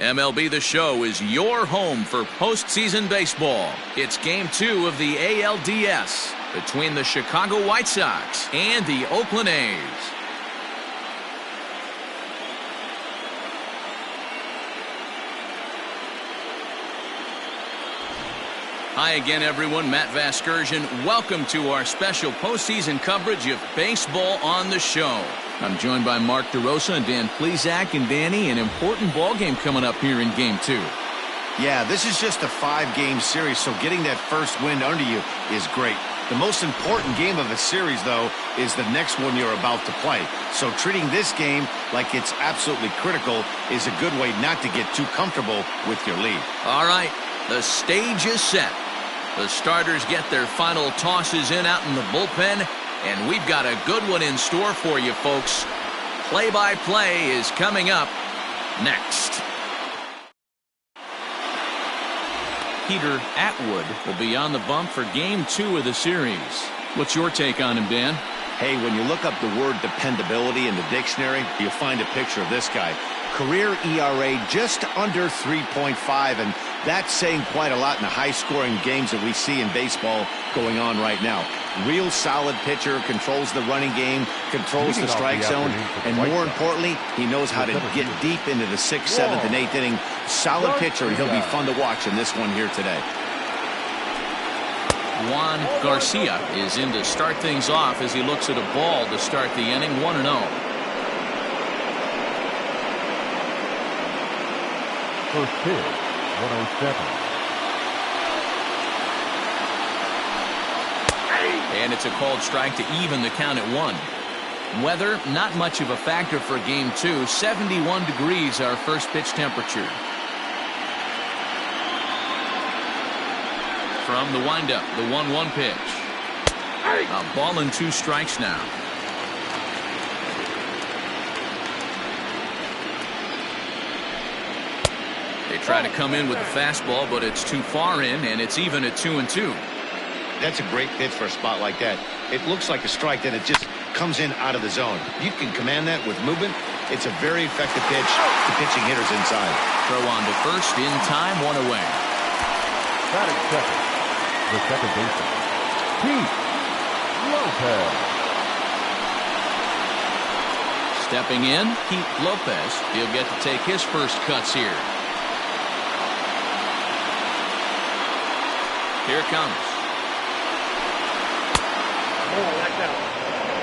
MLB The Show is your home for postseason baseball. It's Game 2 of the ALDS between the Chicago White Sox and the Oakland A's. Hi again, everyone. Matt Vasgersian. Welcome to our special postseason coverage of Baseball on the Show. I'm joined by Mark DeRosa and Dan Plesac. And Danny, an important ball game coming up here in Game 2. Yeah, this is just a 5-game series, so getting that first win under you is great. The most important game of the series, though, is the next one you're about to play. So treating this game like it's absolutely critical is a good way not to get too comfortable with your lead. All right, the stage is set. The starters get their final tosses in out in the bullpen, and we've got a good one in store for you, folks. Play-by-play is coming up next. Peter Atwood will be on the bump for Game 2 of the series. What's your take on him, Dan? Hey, when you look up the word dependability in the dictionary, you'll find a picture of this guy. Career ERA just under 3.5, and that's saying quite a lot in the high-scoring games that we see in baseball going on right now. Real solid pitcher, controls the running game, controls the strike zone, and more importantly, he knows how to get deep into the 6th, 7th, and 8th inning. Solid pitcher, and he'll be fun to watch in this one here today. Juan Garcia is in to start things off as he looks at a ball to start the inning, 1-0. First pitch, 107. And it's a called strike to even the count at 1. Weather, not much of a factor for Game 2. 71 degrees our first pitch temperature. From the windup, the 1-1 pitch. A ball and 2 strikes now. They try to come in with the fastball, but it's too far in, and it's even at 2-2. That's a great pitch for a spot like that. It looks like a strike, then it just comes in out of the zone. You can command that with movement. It's a very effective pitch to pitching hitters inside. Throw on to first, in time, 1 away. Batting second, the second baseman, Pete Lopez. Stepping in, Pete Lopez. He'll get to take his first cuts here. Here it comes.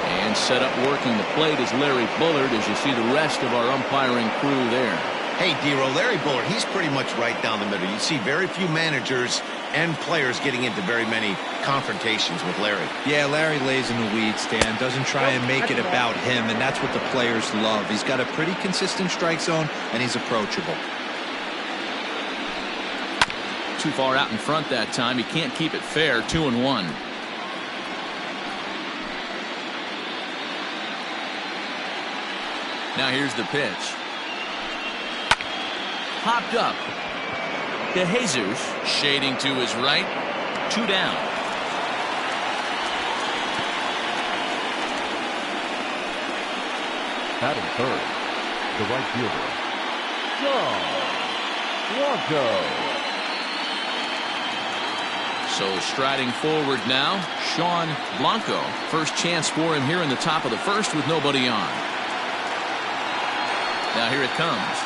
And set up working the plate is Larry Bullard as you see the rest of our umpiring crew there. Hey, D-Row, Larry Bullard, he's pretty much right down the middle. You see very few managers and players getting into very many confrontations with Larry. Yeah, Larry lays in the weeds, Dan. Doesn't try and make it about him, and that's what the players love. He's got a pretty consistent strike zone, and he's approachable. Too far out in front that time. He can't keep it fair. 2-1. Now here's the pitch. Popped up. De Jesus shading to his right. 2 down. Batting third, the right fielder, John Blanco. So striding forward now, Sean Blanco. First chance for him here in the top of the first with nobody on. Now here it comes.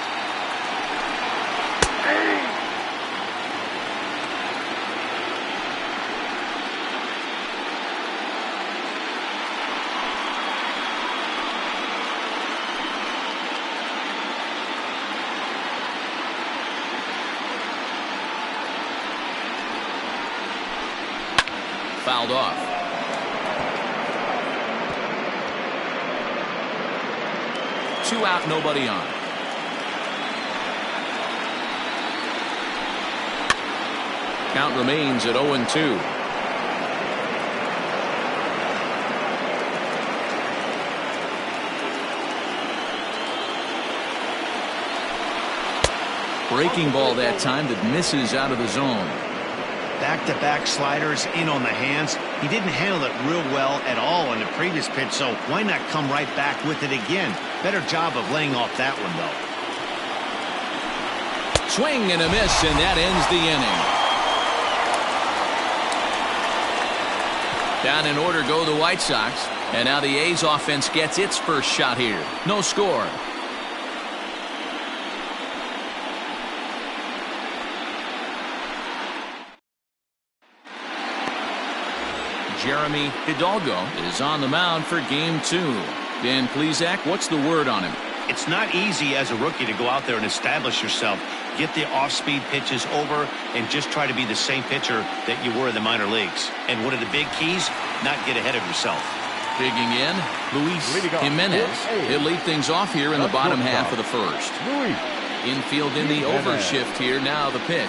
Fouled off. Two out, nobody on. Count remains at 0-2. Breaking ball that time that misses out of the zone. Back-to-back sliders in on the hands. He didn't handle it real well at all on the previous pitch, so why not come right back with it again? Better job of laying off that one, though. Swing and a miss, and that ends the inning. Down in order go the White Sox. And now the A's offense gets its first shot here. No score. Jeremy Hidalgo is on the mound for game 2. Dan Plesac, what's the word on him? It's not easy as a rookie to go out there and establish yourself, get the off-speed pitches over, and just try to be the same pitcher that you were in the minor leagues. And one of the big keys, not get ahead of yourself. Digging in, Luis Jimenez. He'll lead things off here in the bottom half of the first. Infield in the overshift here. Now the pitch.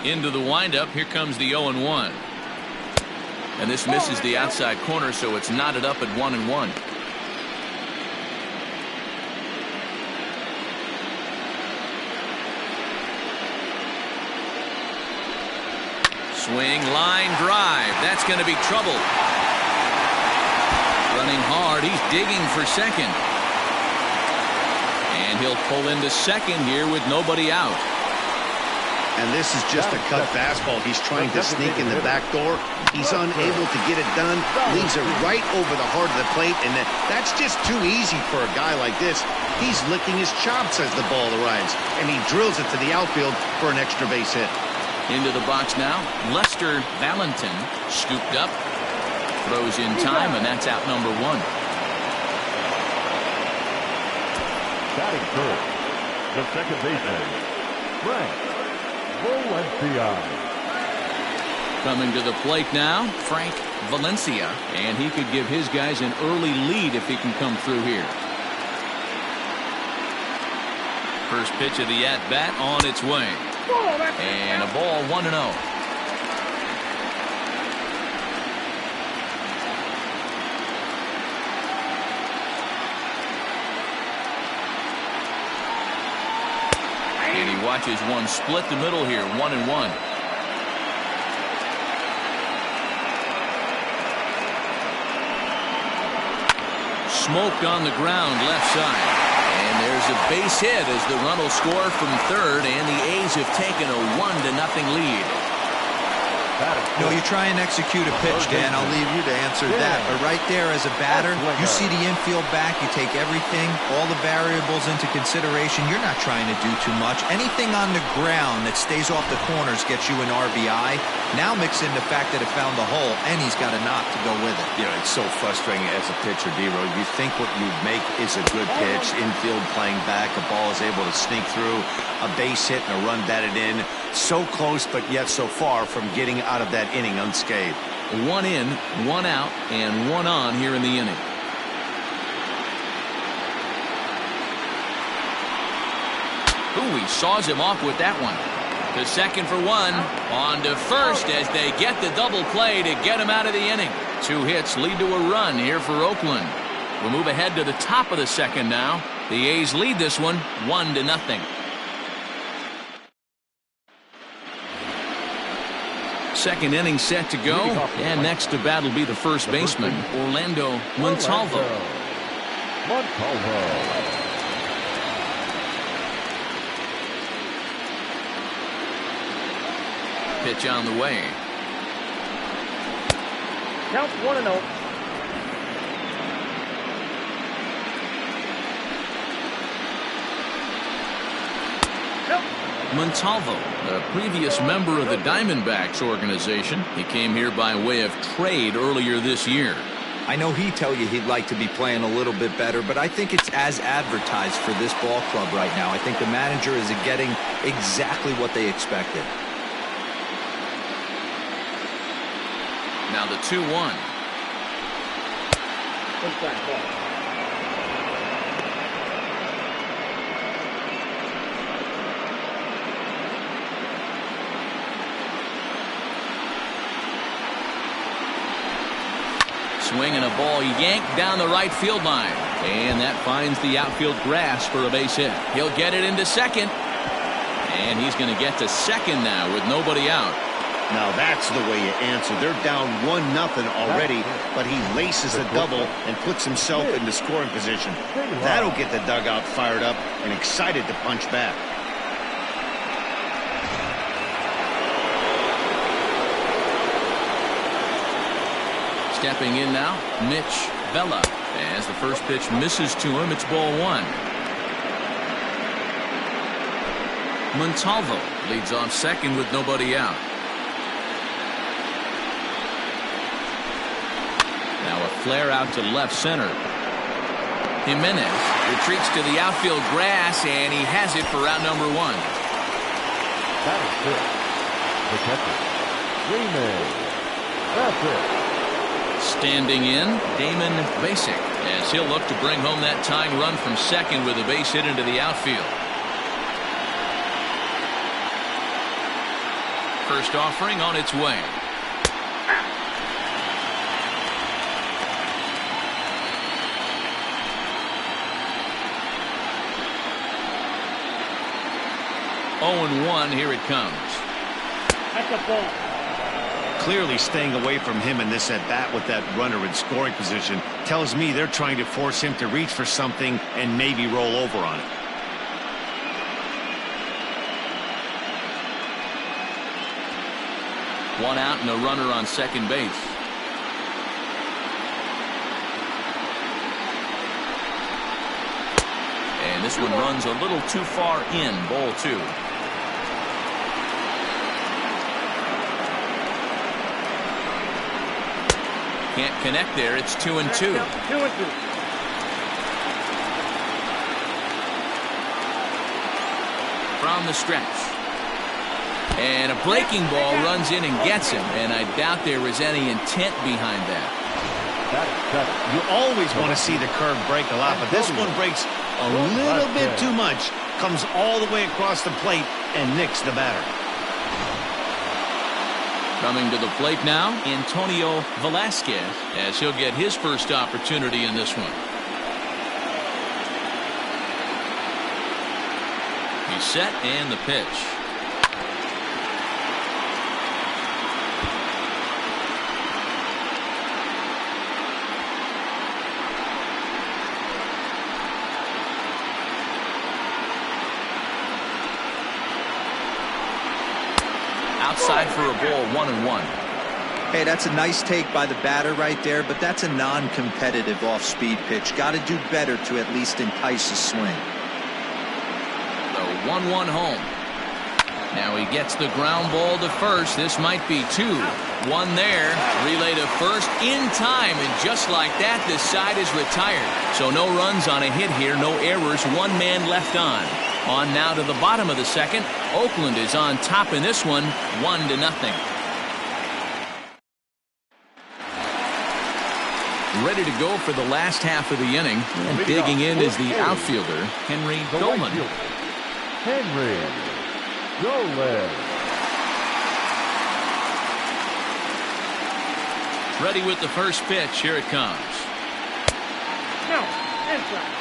Into the windup. Here comes the 0-1. And this misses the outside corner, so it's knotted up at 1-1. Swing, line drive. That's going to be trouble. Running hard. He's digging for second. And he'll pull into second here with nobody out. And this is just a cut fastball. He's trying to sneak in the back door. He's unable to get it done. Leaves it right over the heart of the plate. And that's just too easy for a guy like this. He's licking his chops as the ball arrives. And he drills it to the outfield for an extra base hit. Into the box now. Lester Valentin scooped up. Throws in time, and that's out number 1. Batting first, the second baseman, Frank Valencia. Coming to the plate now, Frank Valencia, and he could give his guys an early lead if he can come through here. First pitch of the at-bat on its way. And a ball, 1-0. And he watches one split the middle here, 1-1. Smoked on the ground left side. And there's a base hit as the run will score from third, and the A's have taken a 1-0 lead. No, you try and execute a pitch, Dan. I'll leave you to answer that. But right there as a batter, you see the infield back. You take everything, all the variables into consideration. You're not trying to do too much. Anything on the ground that stays off the corners gets you an RBI. Now mix in the fact that it found the hole, and he's got a knock to go with it. You know, it's so frustrating as a pitcher, D-Row. You think what you make is a good pitch, infield playing back, a ball is able to sneak through, a base hit and a run batted in. So close, but yet so far from getting out of that inning unscathed. 1 in, 1 out, and 1 on here in the inning. Ooh, he saws him off with that one. To second for 1. On to first as they get the double play to get him out of the inning. 2 hits lead to a run here for Oakland. We'll move ahead to the top of the second now. The A's lead this one 1-0. Second inning set to go, and next to bat will be the first baseman, Orlando Montalvo. Pitch on the way. Count 1-0. Montalvo, a previous member of the Diamondbacks organization. He came here by way of trade earlier this year. I know he'd tell you he'd like to be playing a little bit better, but I think it's as advertised for this ball club right now. I think the manager is getting exactly what they expected. Now the 2-1. Swing and a ball yanked down the right field line. And that finds the outfield grass for a base hit. He'll get it into second. And he's going to get to second now with nobody out. Now that's the way you answer. They're down 1-0 already, but he laces a double and puts himself into scoring position. That'll get the dugout fired up and excited to punch back. Stepping in now, Mitch Vela. As the first pitch misses to him, it's ball one. Montalvo leads off second with nobody out. Now a flare out to left center. Jimenez retreats to the outfield grass, and he has it for round number one. That is good. The catcher, Freeman. That's it. Standing in, Damon Basic, as he'll look to bring home that tying run from second with a base hit into the outfield. First offering on its way. Oh and 1, here it comes. At the ball. Clearly staying away from him in this at-bat with that runner in scoring position tells me they're trying to force him to reach for something and maybe roll over on it. One out and a runner on second base. And this one runs a little too far in, ball two. Can't connect there. It's 2-2. 2-2. From the stretch. And a breaking ball runs in and gets him. And I doubt there was any intent behind that. You always want to see the curve break a lot, but this one breaks a little bit too much. Comes all the way across the plate and nicks the batter. Coming to the plate now, Antonio Velasquez, as he'll get his first opportunity in this one. He's set and the pitch. Outside for a ball, 1-1. Hey, that's a nice take by the batter right there, but that's a non-competitive off-speed pitch. Got to do better to at least entice a swing. The 1-1 home. Now he gets the ground ball to first. This might be two. One there. Relay to first in time, and just like that, this side is retired. So no runs on a hit here, no errors, one man left on. On now to the bottom of the second. Oakland is on top in this one, 1-0. Ready to go for the last half of the inning. And digging in is the outfielder, Henry Dolan. Henry Dolan. Ready with the first pitch. Here it comes. No, inside.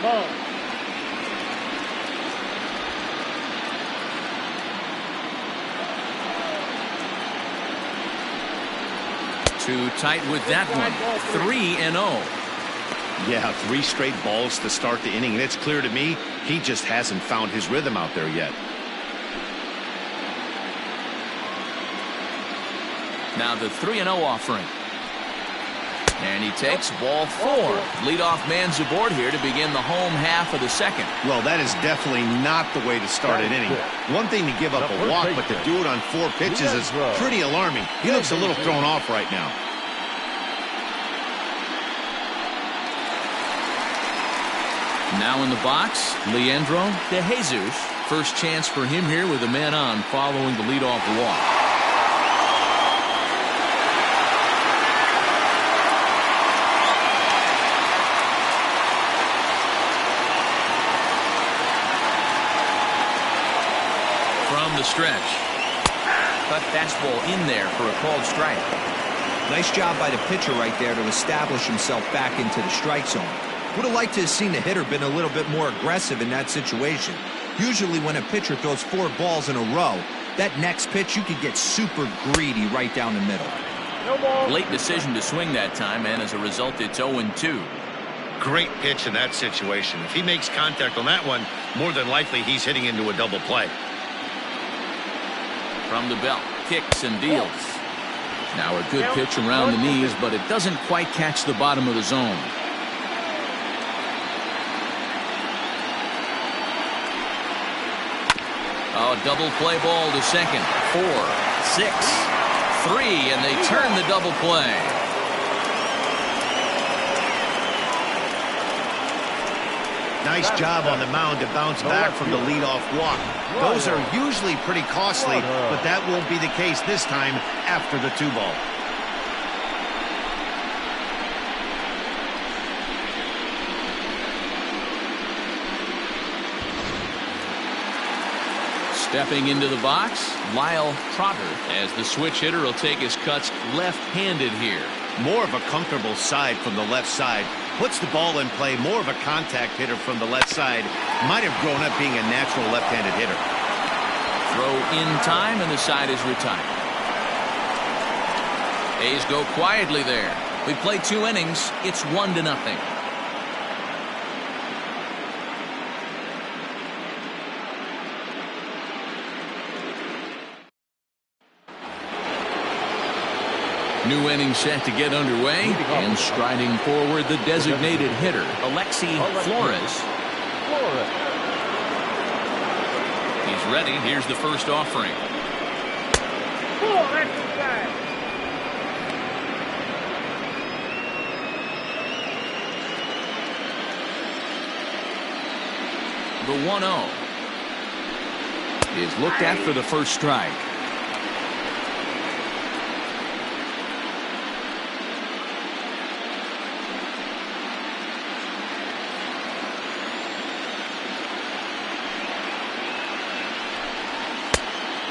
Ball. Too tight with that one. 3-0. Yeah, 3 straight balls to start the inning, and it's clear to me he just hasn't found his rhythm out there yet. Now the 3-0 offering. And he takes ball 4. Leadoff man's aboard here to begin the home half of the second. Well, that is definitely not the way to start an inning. One thing to give up a walk, but to do it on 4 pitches is pretty alarming. He looks a little thrown off right now. Now in the box, Leandro De Jesus. First chance for him here with a man on following the leadoff walk. From the stretch. Cut fastball in there for a called strike. Nice job by the pitcher right there to establish himself back into the strike zone. Would have liked to have seen the hitter been a little bit more aggressive in that situation. Usually when a pitcher throws 4 balls in a row, that next pitch you could get super greedy right down the middle. Late decision to swing that time, and as a result, it's 0-2. Great pitch in that situation. If he makes contact on that one, more than likely he's hitting into a double play. From the belt, kicks and deals. Now a good pitch around the knees, but it doesn't quite catch the bottom of the zone. Oh, double play ball to second. 4, 6, 3, and they turn the double play. Nice job on the mound to bounce back from the leadoff walk. Those are usually pretty costly, but that won't be the case this time after the 2-ball. Stepping into the box, Lyle Trotter, as the switch hitter will take his cuts left-handed here. More of a comfortable side from the left side. Puts the ball in play. More of a contact hitter from the left side. Might have grown up being a natural left-handed hitter. Throw in time, and the side is retired. A's go quietly there. We played 2 innings. It's 1-0. New inning set to get underway, and striding forward the designated hitter, Alexi Flores. He's ready. Here's the first offering. The 1-0 is looked at for the first strike.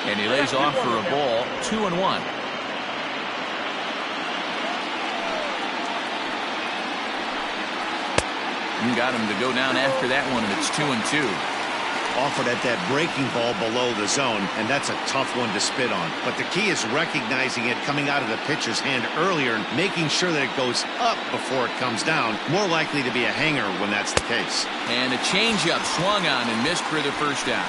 And he lays off for a ball. 2-1. You got him to go down after that one, and it's 2-2. Offered at that breaking ball below the zone, and that's a tough one to spit on. But the key is recognizing it coming out of the pitcher's hand earlier and making sure that it goes up before it comes down. More likely to be a hanger when that's the case. And a changeup swung on and missed for the first out.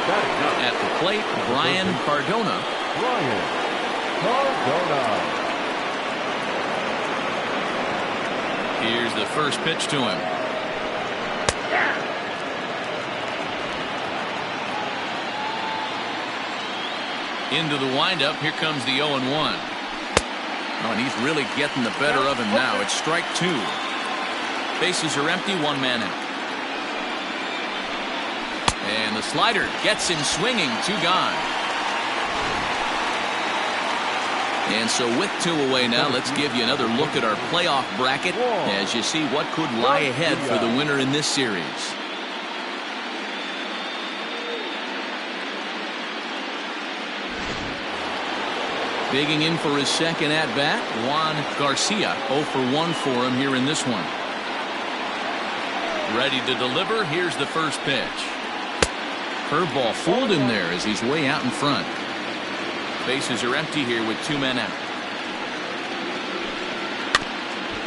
At the plate, Brian Cardona. Here's the first pitch to him. Into the windup. Here comes the 0-1. Oh, and he's really getting the better of him now. It's strike 2. Bases are empty. 1 man out. And the slider gets him swinging. 2 gone. And so with 2 away now, let's give you another look at our playoff bracket as you see what could lie ahead for the winner in this series. Digging in for his second at-bat, Juan Garcia. 0 for 1 for him here in this one. Ready to deliver. Here's the first pitch. Curveball fooled him there as he's way out in front. Bases are empty here with 2 men out.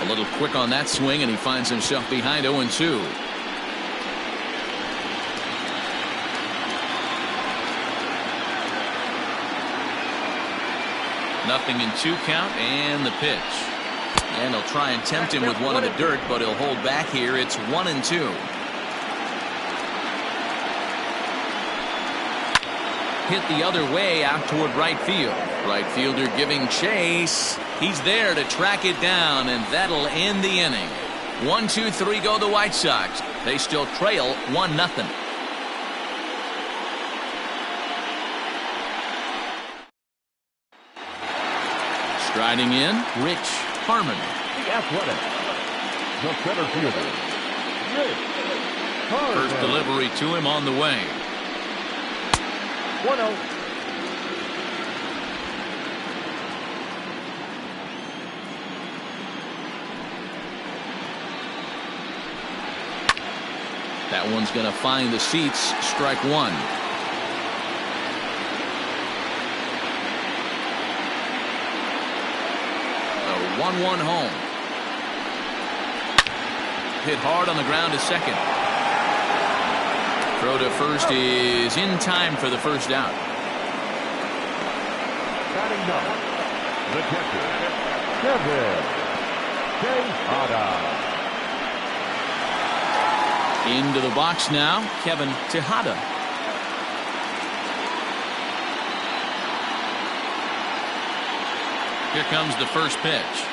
A little quick on that swing, and he finds himself behind 0-2. Nothing in 2 count, and the pitch. And he'll try and tempt him with one in the dirt, but he'll hold back here. It's 1-2. Hit the other way out toward right field. Right fielder giving chase. He's there to track it down, and that'll end the inning. 1, 2, 3 go the White Sox. They still trail 1-0. Striding in, Rich Harmon. The Athletic. The center fielder, Rich First delivery to him on the way. 1-0. That one's going to find the seats. Strike one. The 1-1 home. Hit hard on the ground to second. Throw to first is in time for the first out. Batting number, the catcher, Kevin Tejada. Into the box now, Kevin Tejada. Here comes the first pitch.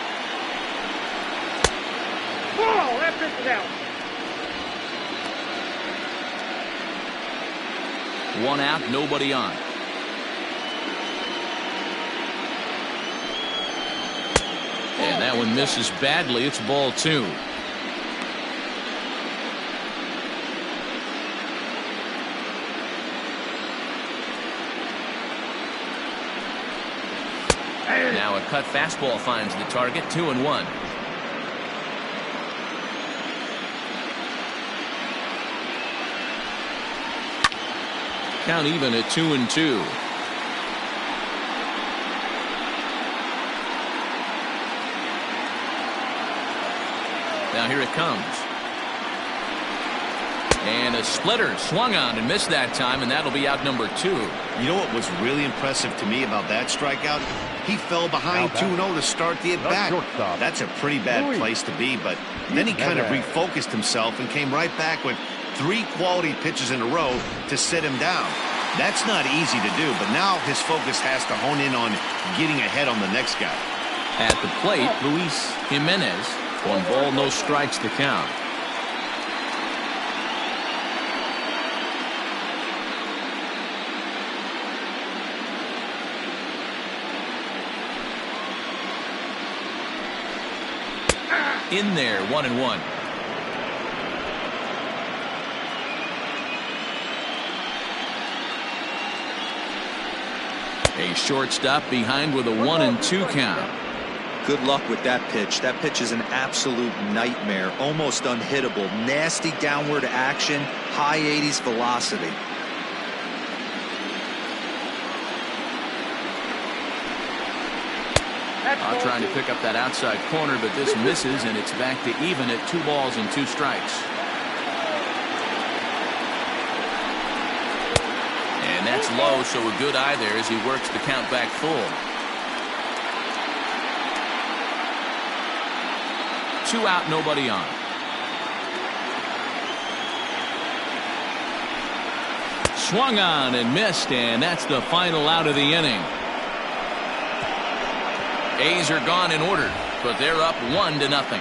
Ball, that pitch is out. One out, nobody on. And that one misses badly. It's ball two. Now a cut fastball finds the target. 2-1. Count even at 2-2. Now here it comes. And a splitter swung on and missed that time, and that'll be out number two. You know what was really impressive to me about that strikeout? He fell behind 2-0 to start the at-bat. That's a pretty bad place to be, but then he kind of refocused himself and came right back with 3 quality pitches in a row to sit him down. That's not easy to do, but now his focus has to hone in on getting ahead on the next guy. At the plate, Luis Jimenez. 1 ball, no strikes to count. In there, 1-1. A shortstop behind with a 1-2 count. Good luck with that pitch. That pitch is an absolute nightmare. Almost unhittable. Nasty downward action. High 80s velocity. Trying to pick up that outside corner, but this misses, and it's back to even at 2 balls and 2 strikes. And that's low, so a good eye there as he works the count back full. 2 out, nobody on. Swung on and missed, and that's the final out of the inning. A's are gone in order, but they're up 1-0.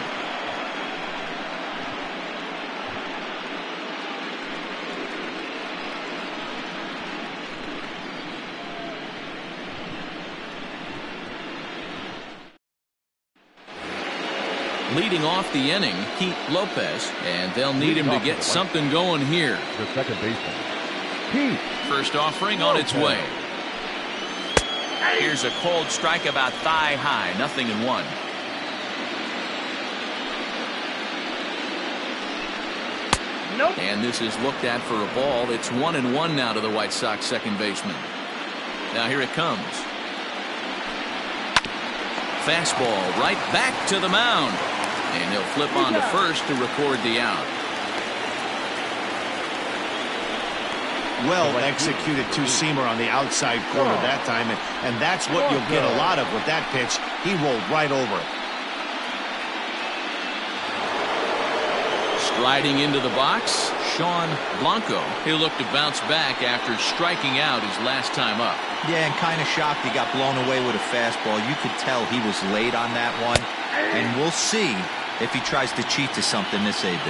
Leading off the inning, Pete Lopez, and they'll need him to get something going here. The second baseman, Pete. First offering on its way. Here's a cold strike about thigh high, 0-1. Nope. And this is looked at for a ball. It's 1-1 now to the White Sox second baseman. Now here it comes. Fastball right back to the mound. And he'll flip on to first to record the out. Well executed two-seamer on the outside corner that time, and that's what you'll get a lot of with that pitch. He rolled right over it. Striding into the box, Sean Blanco. He'll look to bounce back after striking out his last time up. Yeah, and kind of shocked he got blown away with a fastball. You could tell he was late on that one, and we'll see if he tries to cheat to something this AB.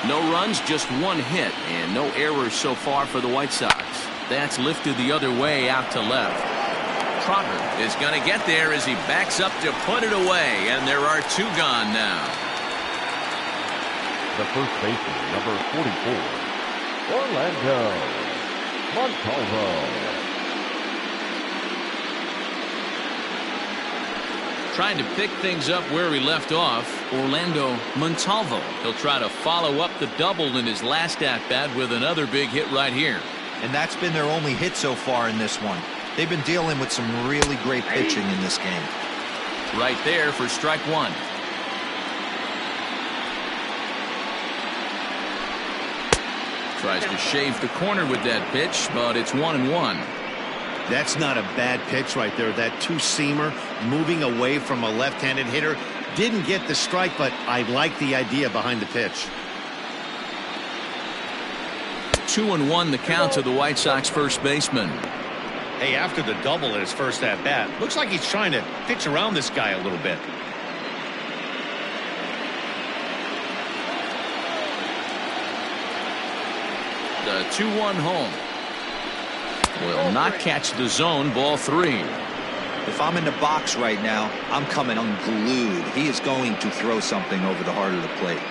No runs, just 1 hit, and no errors so far for the White Sox. That's lifted the other way out to left. Trotter is going to get there as he backs up to put it away, and there are 2 gone now. The first baseman, number 44, Orlando Montalvo. Trying to pick things up where he left off, Orlando Montalvo. He'll try to follow up the double in his last at-bat with another big hit right here. And that's been their only hit so far in this one. They've been dealing with some really great pitching in this game. Right there for strike one. Tries to shave the corner with that pitch, but it's 1-1. That's not a bad pitch right there. That two-seamer moving away from a left-handed hitter. Didn't get the strike, but I like the idea behind the pitch. 2-1 the count to the White Sox first baseman. Hey, after the double at his first at-bat, looks like he's trying to pitch around this guy a little bit. The 2-1 home. Will not catch the zone. Ball 3. If I'm in the box right now, I'm coming unglued. He is going to throw something over the heart of the plate.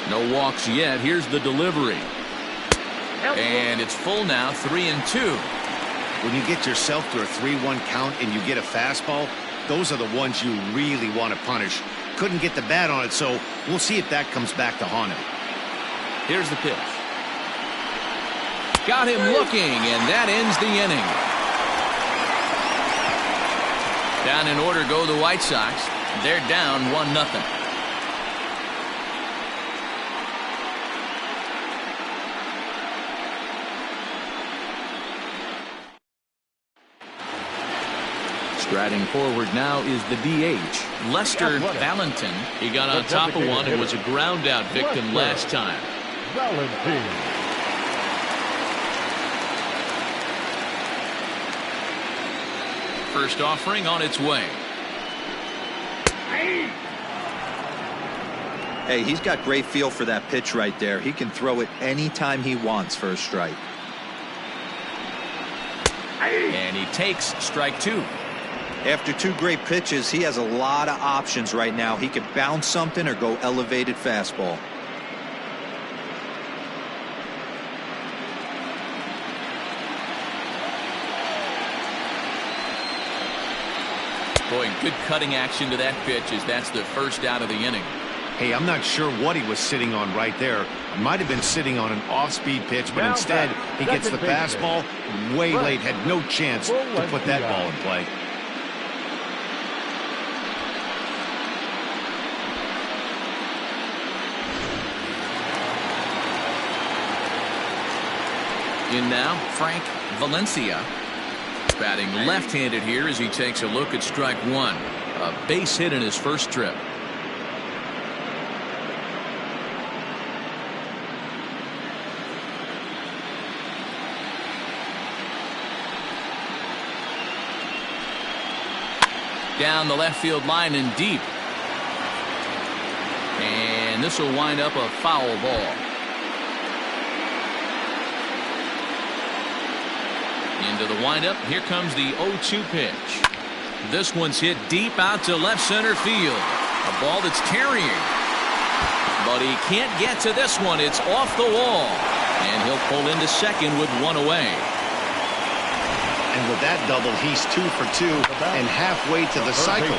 No walks yet. Here's the delivery. And it's full now, 3-2. When you get yourself to a 3-1 count and you get a fastball, those are the ones you really want to punish. Couldn't get the bat on it, so we'll see if that comes back to haunt him. Here's the pitch. Got him looking, and that ends the inning. Down in order go the White Sox. They're down 1-0. Striding forward now is the DH, Lester Valentin. He got on top of one and was a ground out victim last time. Valentin. First offering on its way. Hey, he's got great feel for that pitch right there. He can throw it anytime he wants for a strike. And he takes strike 2. After 2 great pitches, he has a lot of options right now. He could bounce something or go elevated fastball. Boy, good cutting action to that pitch as that's the first out of the inning. Hey, I'm not sure what he was sitting on right there. Might have been sitting on an off-speed pitch, but instead he gets the fastball way late. Had no chance to put that ball in play. In now, Frank Valencia. Batting left-handed here as he takes a look at strike 1. A base hit in his first trip. Down the left field line and deep. And this will wind up a foul ball. Into the windup. Here comes the 0-2 pitch. This one's hit deep out to left center field. A ball that's carrying. But he can't get to this one. It's off the wall. And he'll pull into second with 1 away. And with that double, he's 2 for 2 and halfway to the cycle.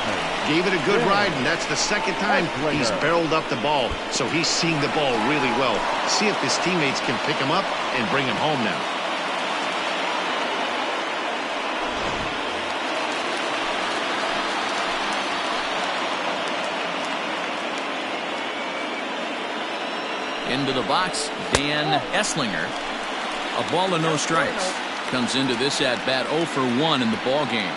Gave it a good ride, and that's the second time he's barreled up the ball. So he's seeing the ball really well. See if his teammates can pick him up and bring him home now. Into the box, Dan Esslinger. A ball and no strikes. Comes into this at-bat 0 for 1 in the ball game.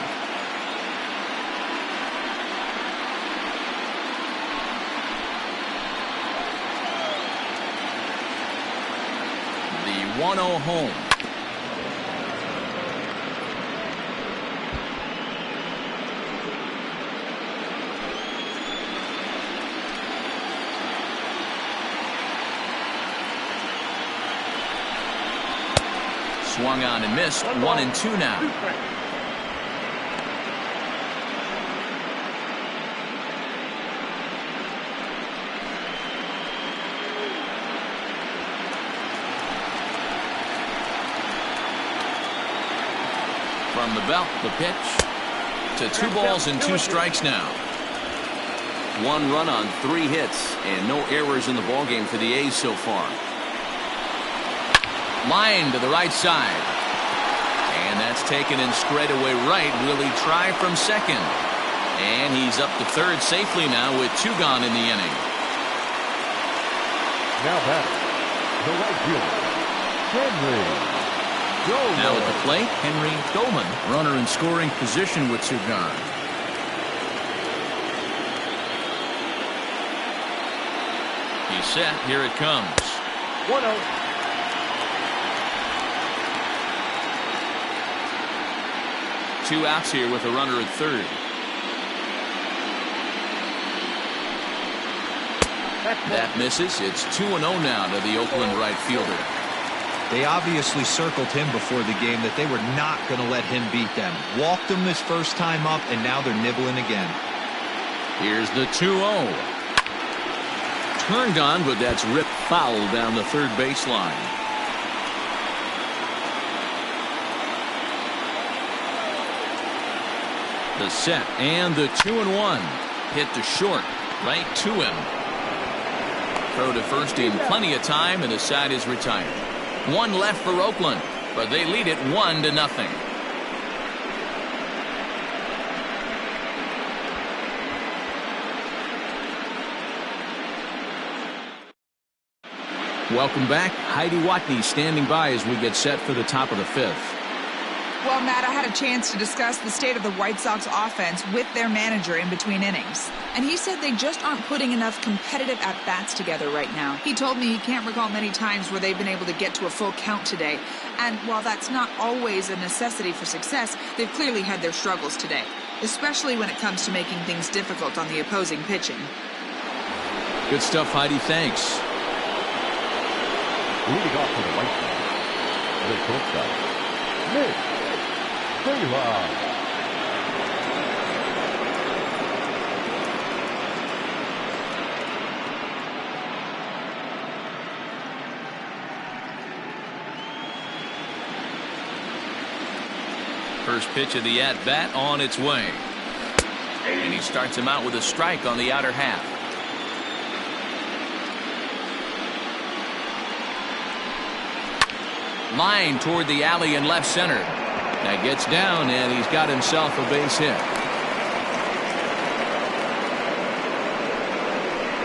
The 1-0 home. Swung on and missed. 1-2 now. from the belt. The pitch to 2 balls and 2 strikes now. 1 run on 3 hits and no errors in the ballgame for the A's so far. Line to the right side. And that's taken in straightaway right. Will he try from second? And he's up to third safely now with 2 gone in the inning. Now back, the right fielder, Henry Goldman. Now at the plate, Henry Goldman. Runner in scoring position with 2 gone. He's set. Here it comes. 1-0. Two outs here with a runner at third. That misses. It's 2-0 now to the Oakland right fielder. They obviously circled him before the game that they were not going to let him beat them. Walked him his first time up, and now they're nibbling again. Here's the 2-0. Turned on, but that's ripped foul down the third baseline. The set and the 2-1. Hit to short, right to him. Throw to first in plenty of time, and the side is retired. 1 left for Oakland, but they lead it 1-0. Welcome back. Heidi Watney standing by as we get set for the top of the 5th. Well, Matt, I had a chance to discuss the state of the White Sox offense with their manager in between innings. And he said they just aren't putting enough competitive at-bats together right now. He told me he can't recall many times where they've been able to get to a full count today. And while that's not always a necessity for success, they've clearly had their struggles today, especially when it comes to making things difficult on the opposing pitching. Good stuff, Heidi. Thanks. Leading off to the right side, the shortstop, Nick Vela. First pitch of the at-bat on its way. And he starts him out with a strike on the outer half. Line toward the alley in left center. That gets down, and he's got himself a base hit.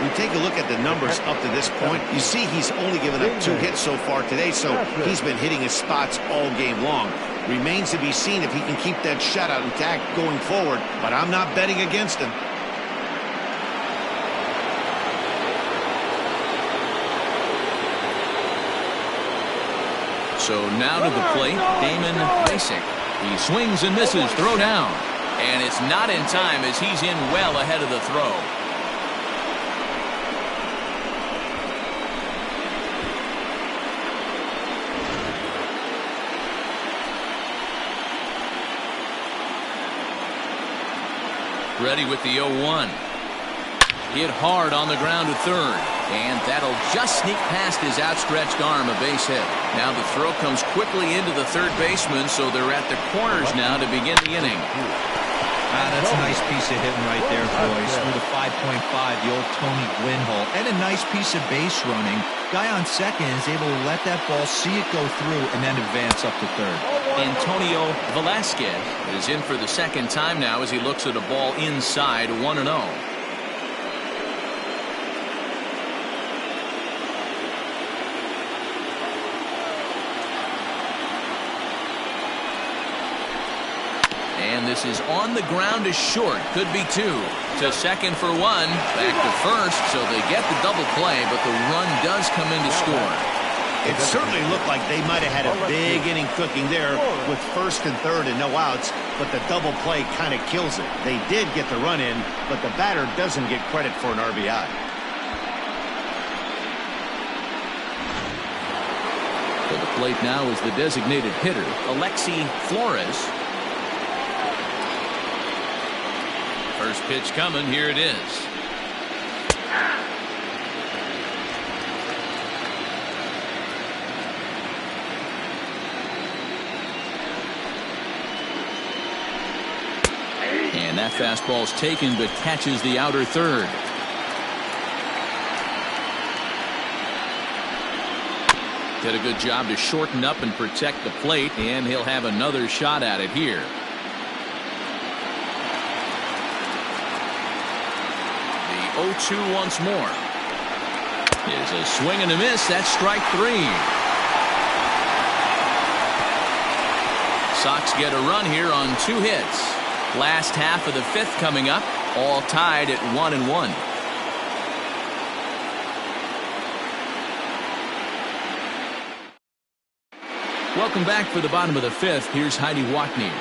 You take a look at the numbers up to this point, you see he's only given up 2 hits so far today, so he's been hitting his spots all game long. Remains to be seen if he can keep that shutout intact going forward, but I'm not betting against him. So now to the plate, Damon Basic. He swings and misses, throw down. And it's not in time as he's in well ahead of the throw. Ready with the 0-1. Hit hard on the ground to third. And that'll just sneak past his outstretched arm, a base hit. Now the throw comes quickly into the third baseman, so they're at the corners now to begin the inning. That's a nice piece of hitting right there, boys. Through the 5.5, the old Tony Gwynn hole. And a nice piece of base running. Guy on second is able to let that ball, see it go through, and then advance up to third. Antonio Velasquez is in for the second time now as he looks at a ball inside 1-0. And this is on the ground to short. Could be 2. To second for 1. Back to first, so they get the double play, but the run does come in to score. It certainly looked like they might have had a big inning cooking there with first and third and no outs, but the double play kind of kills it. They did get the run in, but the batter doesn't get credit for an RBI. To the plate now is the designated hitter, Alexi Flores. First pitch coming. Here it is. that fastball's taken but catches the outer third. Did a good job to shorten up and protect the plate, and he'll have another shot at it here. The 0-2 once more. Is a swing and a miss. That's strike 3. Sox get a run here on 2 hits. Last half of the 5th coming up, all tied at 1-1. Welcome back for the bottom of the 5th. Here's Heidi Watney.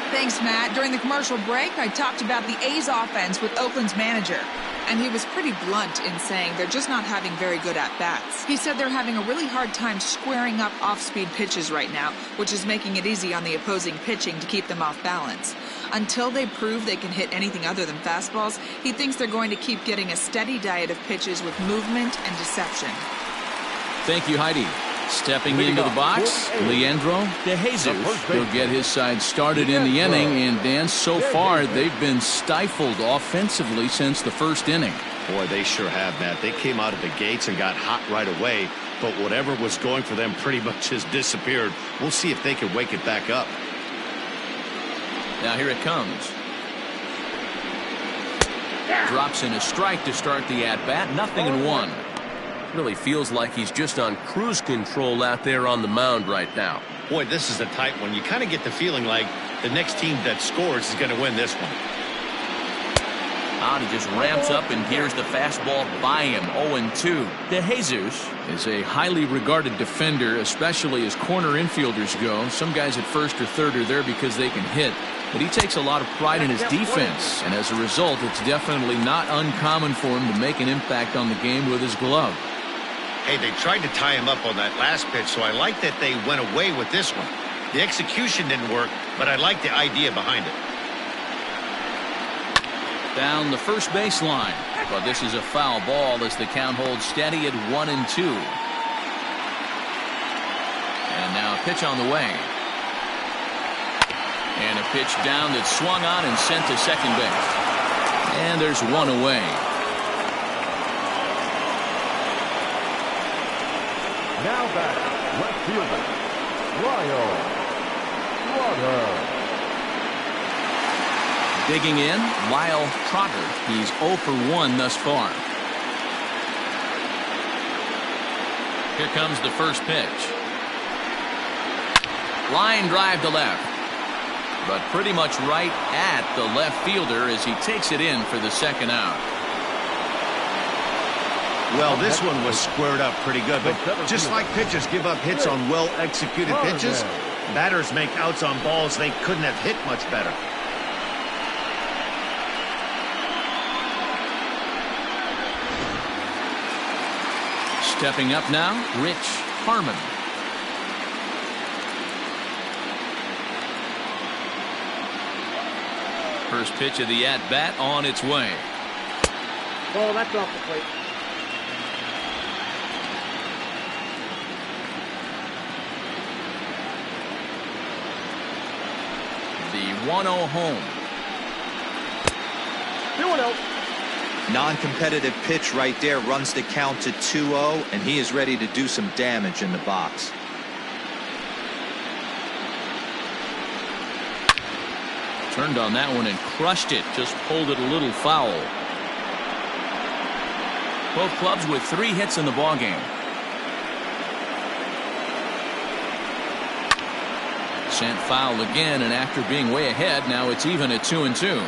Thanks, Matt. During the commercial break, I talked about the A's offense with Oakland's manager. And he was pretty blunt in saying they're just not having very good at-bats. He said they're having a really hard time squaring up off-speed pitches right now, which is making it easy on the opposing pitching to keep them off balance. Until they prove they can hit anything other than fastballs, he thinks they're going to keep getting a steady diet of pitches with movement and deception. Thank you, Heidi. Stepping into the box, Leandro De Jesus. He'll get his side started in the inning, and Dan, so far they've been stifled offensively since the first inning. Boy, they sure have, Matt. They came out of the gates and got hot right away, but whatever was going for them pretty much has disappeared. We'll see if they can wake it back up. Now here it comes. Drops in a strike to start the at-bat. 0-1. Really feels like he's just on cruise control out there on the mound right now. Boy, this is a tight one. You kind of get the feeling like the next team that scores is going to win this one. He just ramps up, and here's the fastball by him. 0-2. De Jesus is a highly regarded defender, especially as corner infielders go. Some guys at first or third are there because they can hit, but he takes a lot of pride in his defense, and as a result, it's definitely not uncommon for him to make an impact on the game with his glove. Hey, they tried to tie him up on that last pitch, so I like that they went away with this one. The execution didn't work, but I like the idea behind it. Down the first baseline, but this is a foul ball as the count holds steady at 1-2. And now a pitch on the way. And a pitch down that's swung on and sent to second base. And there's one away. Now back, left fielder, Lyle Trotter. Digging in, Lyle Trotter. He's 0 for 1 thus far. Here comes the first pitch. Line drive to left, but pretty much right at the left fielder as he takes it in for the second out. Well, this one was squared up pretty good, but just like pitchers give up hits on well-executed pitches, batters make outs on balls they couldn't have hit much better. Stepping up now, Rich Harmon. First pitch of the at-bat on its way. Oh, that's off the plate. The 1-0 home. 2-0. Non-competitive pitch right there runs the count to 2-0, and he is ready to do some damage in the box. Turned on that one and crushed it. Just pulled it a little foul. Both clubs with 3 hits in the ballgame. Sent foul again, and after being way ahead, now it's even at 2-2.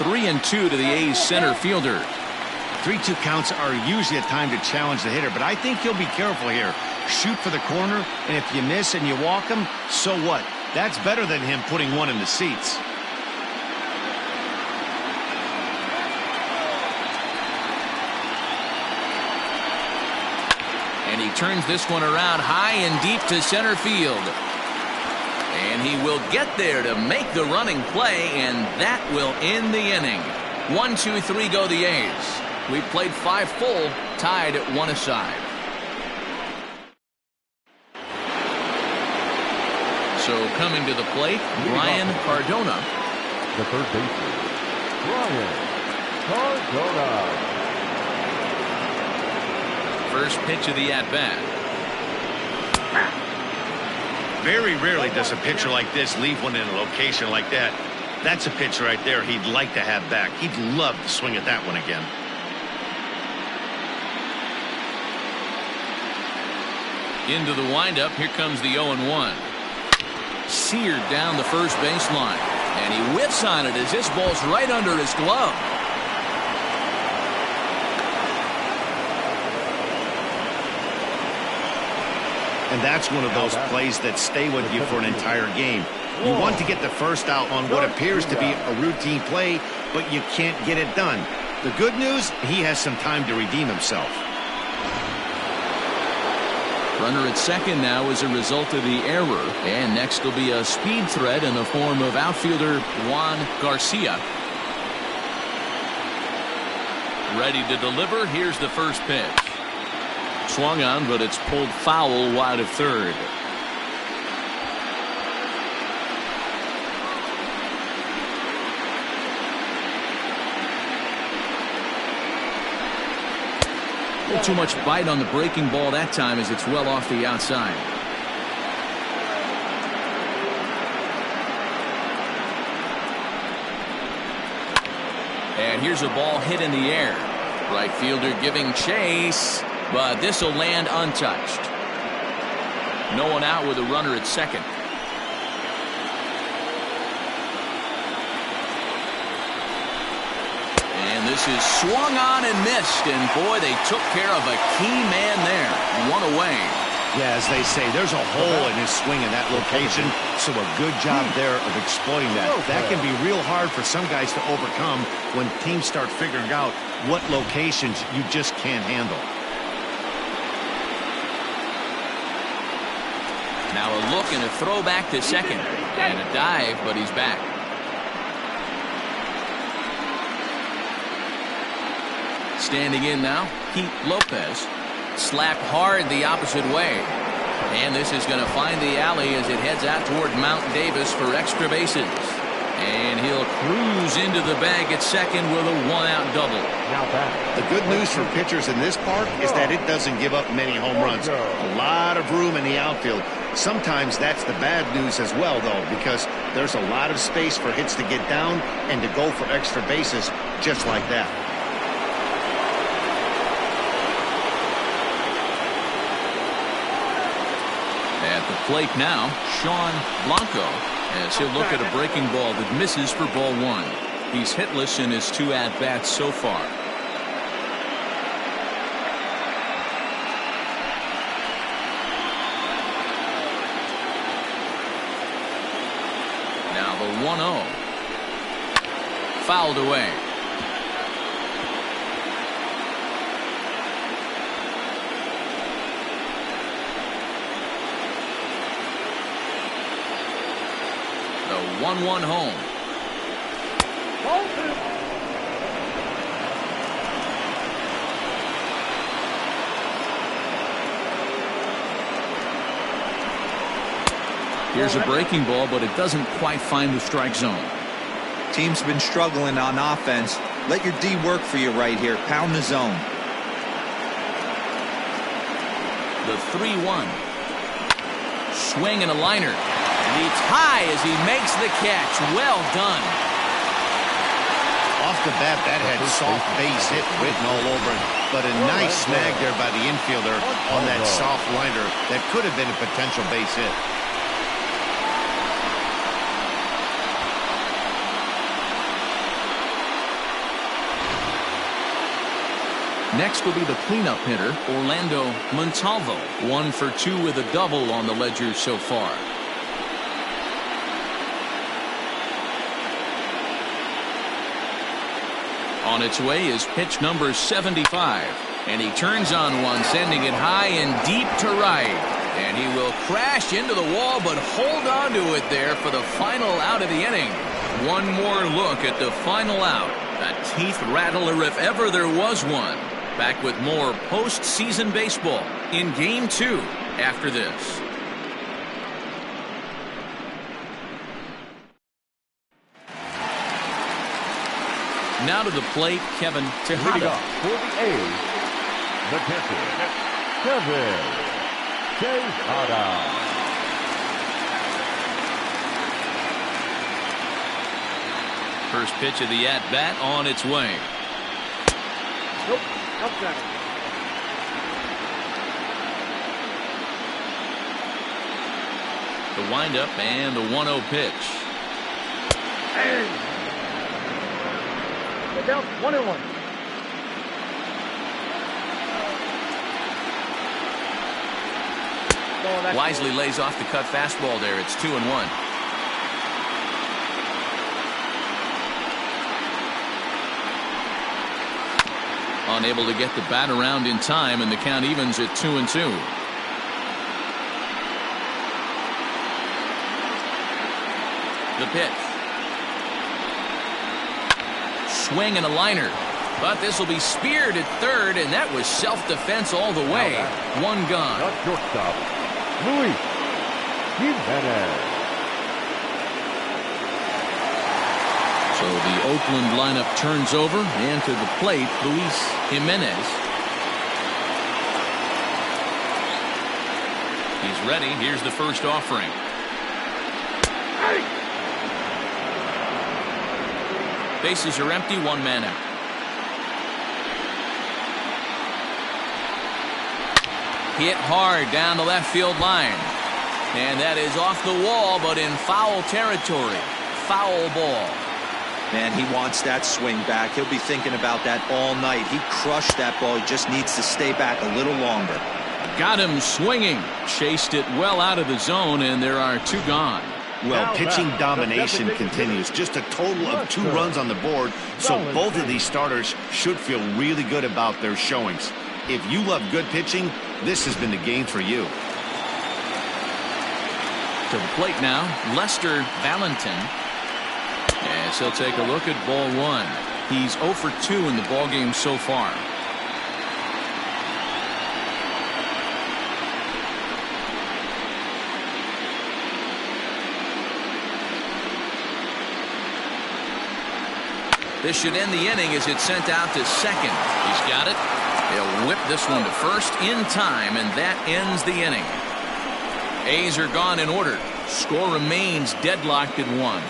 Three and 2 to the A's center fielder. 3-2 counts are usually a time to challenge the hitter, but I think you'll be careful here. Shoot for the corner, and if you miss and you walk him, so what? That's better than him putting one in the seats. And he turns this one around high and deep to center field. And he will get there to make the running play, and that will end the inning. 1-2-3 go the A's. We've played 5 full, tied at 1 aside. So coming to the plate, Brian Cardona. The third baseman, Brian Cardona. First pitch of the at-bat. Very rarely does a pitcher like this leave one in a location like that. That's a pitch right there he'd like to have back. He'd love to swing at that one again. Into the windup. Here comes the 0-1. Seared down the first baseline. And he whiffs on it as this ball's right under his glove. And that's one of those plays that stay with you for an entire game. You want to get the first out on what appears to be a routine play, but you can't get it done. The good news, he has some time to redeem himself. Runner at second now as a result of the error. And next will be a speed threat in the form of outfielder Juan Garcia. Ready to deliver. Here's the first pitch. Swung on, but it's pulled foul wide of third. A little too much bite on the breaking ball that time as it's well off the outside. And here's a ball hit in the air. Right fielder giving chase, but this will land untouched. No one out with a runner at second. And this is swung on and missed, and boy, they took care of a key man there. One away. Yeah, as they say, there's a hole in his swing in that location, so a good job there of exploiting that. That can be real hard for some guys to overcome when teams start figuring out what locations you just can't handle. Now a look and a throw back to second. And a dive, but he's back. Standing in now, Pete Lopez. Slapped hard the opposite way. And this is going to find the alley as it heads out toward Mount Davis for extra bases. And he'll cruise into the bag at second with a one-out double. The good news for pitchers in this park is that it doesn't give up many home runs. A lot of room in the outfield. Sometimes that's the bad news as well, though, because there's a lot of space for hits to get down and to go for extra bases just like that. At the plate now, Sean Blanco, as he'll look at a breaking ball that misses for ball one. He's hitless in his two at-bats so far. Now the 1-0. Fouled away. The 1-1 home. Here's a breaking ball, but it doesn't quite find the strike zone. Team's been struggling on offense. Let your D work for you right here. Pound the zone. The 3-1. Swing and a liner. Leaps high as he makes the catch. Well done. Off the bat, that had soft base hit written all over it, but a nice snag there by the infielder on that soft liner that could have been a potential base hit. Next will be the cleanup hitter, Orlando Montalvo. 1 for 2 with a double on the ledger so far. On its way is pitch number 75. And he turns on one, sending it high and deep to right. And he will crash into the wall, but hold on to it there for the final out of the inning. One more look at the final out. A teeth rattler if ever there was one. Back with more postseason baseball in Game 2 after this. Now to the plate, Kevin Leading Tejada. off for the A's, the catcher, Kevin Tejada. First pitch of the at-bat on its way. Nope. Outside. The windup and the 1-0 pitch. Get down. 1-1. Wisely lays off the cut fastball there. It's 2-1. Unable to get the bat around in time, and the count evens at 2-2. The pitch. Swing and a liner. But this will be speared at third, and that was self-defense all the way. One gone. Not shortstop, Luis Jimenez. So the Oakland lineup turns over, and to the plate, Luis Jimenez. He's ready. Here's the first offering. Bases are empty, one man out. Hit hard down the left field line. And that is off the wall, but in foul territory. Foul ball. Man, he wants that swing back. He'll be thinking about that all night. He crushed that ball. He just needs to stay back a little longer. Got him swinging. Chased it well out of the zone, and there are two gone. Well, pitching domination continues. Just a total of 2 runs on the board, so both of these starters should feel really good about their showings. If you love good pitching, this has been the game for you. To the plate now, Lester Valentin. As he'll take a look at ball one. He's 0 for 2 in the ballgame so far. This should end the inning as it's sent out to second. He's got it. He'll whip this one to first in time, and that ends the inning. A's are gone in order. Score remains deadlocked at 1.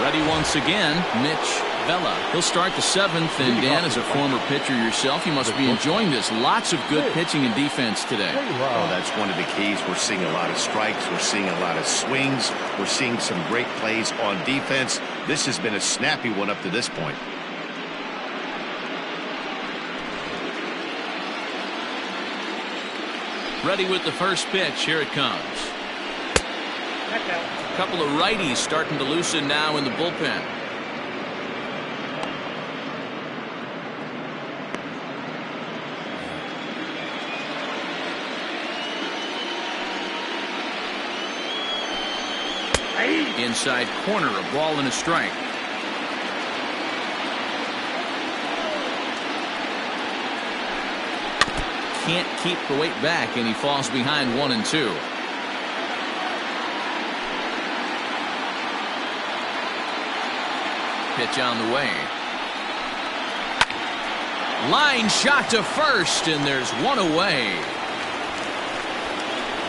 Ready once again, Mitch Vela. He'll start the 7th, and Dan, as a former pitcher yourself, you must be enjoying this. Lots of good pitching and defense today. Oh, that's one of the keys. We're seeing a lot of strikes. We're seeing a lot of swings. We're seeing some great plays on defense. This has been a snappy one up to this point. Ready with the first pitch. Here it comes. A couple of righties starting to loosen now in the bullpen. Inside corner, a ball and a strike. Can't keep the weight back, and he falls behind 1-2. Pitch on the way. Line shot to first, and there's one away.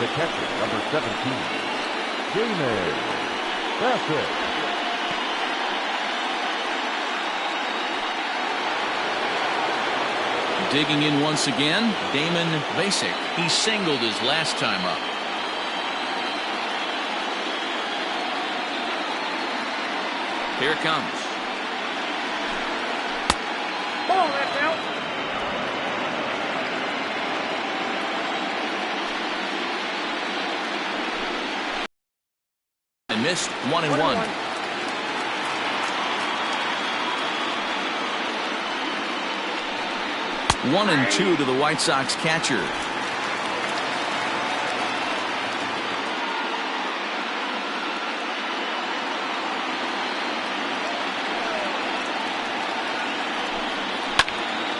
The catcher, number 17, Damon Bassett. Digging in once again, Damon Bassett. He singled his last time up. Here it comes. Ball, that's out. And missed 1-1. 1-2 to the White Sox catcher.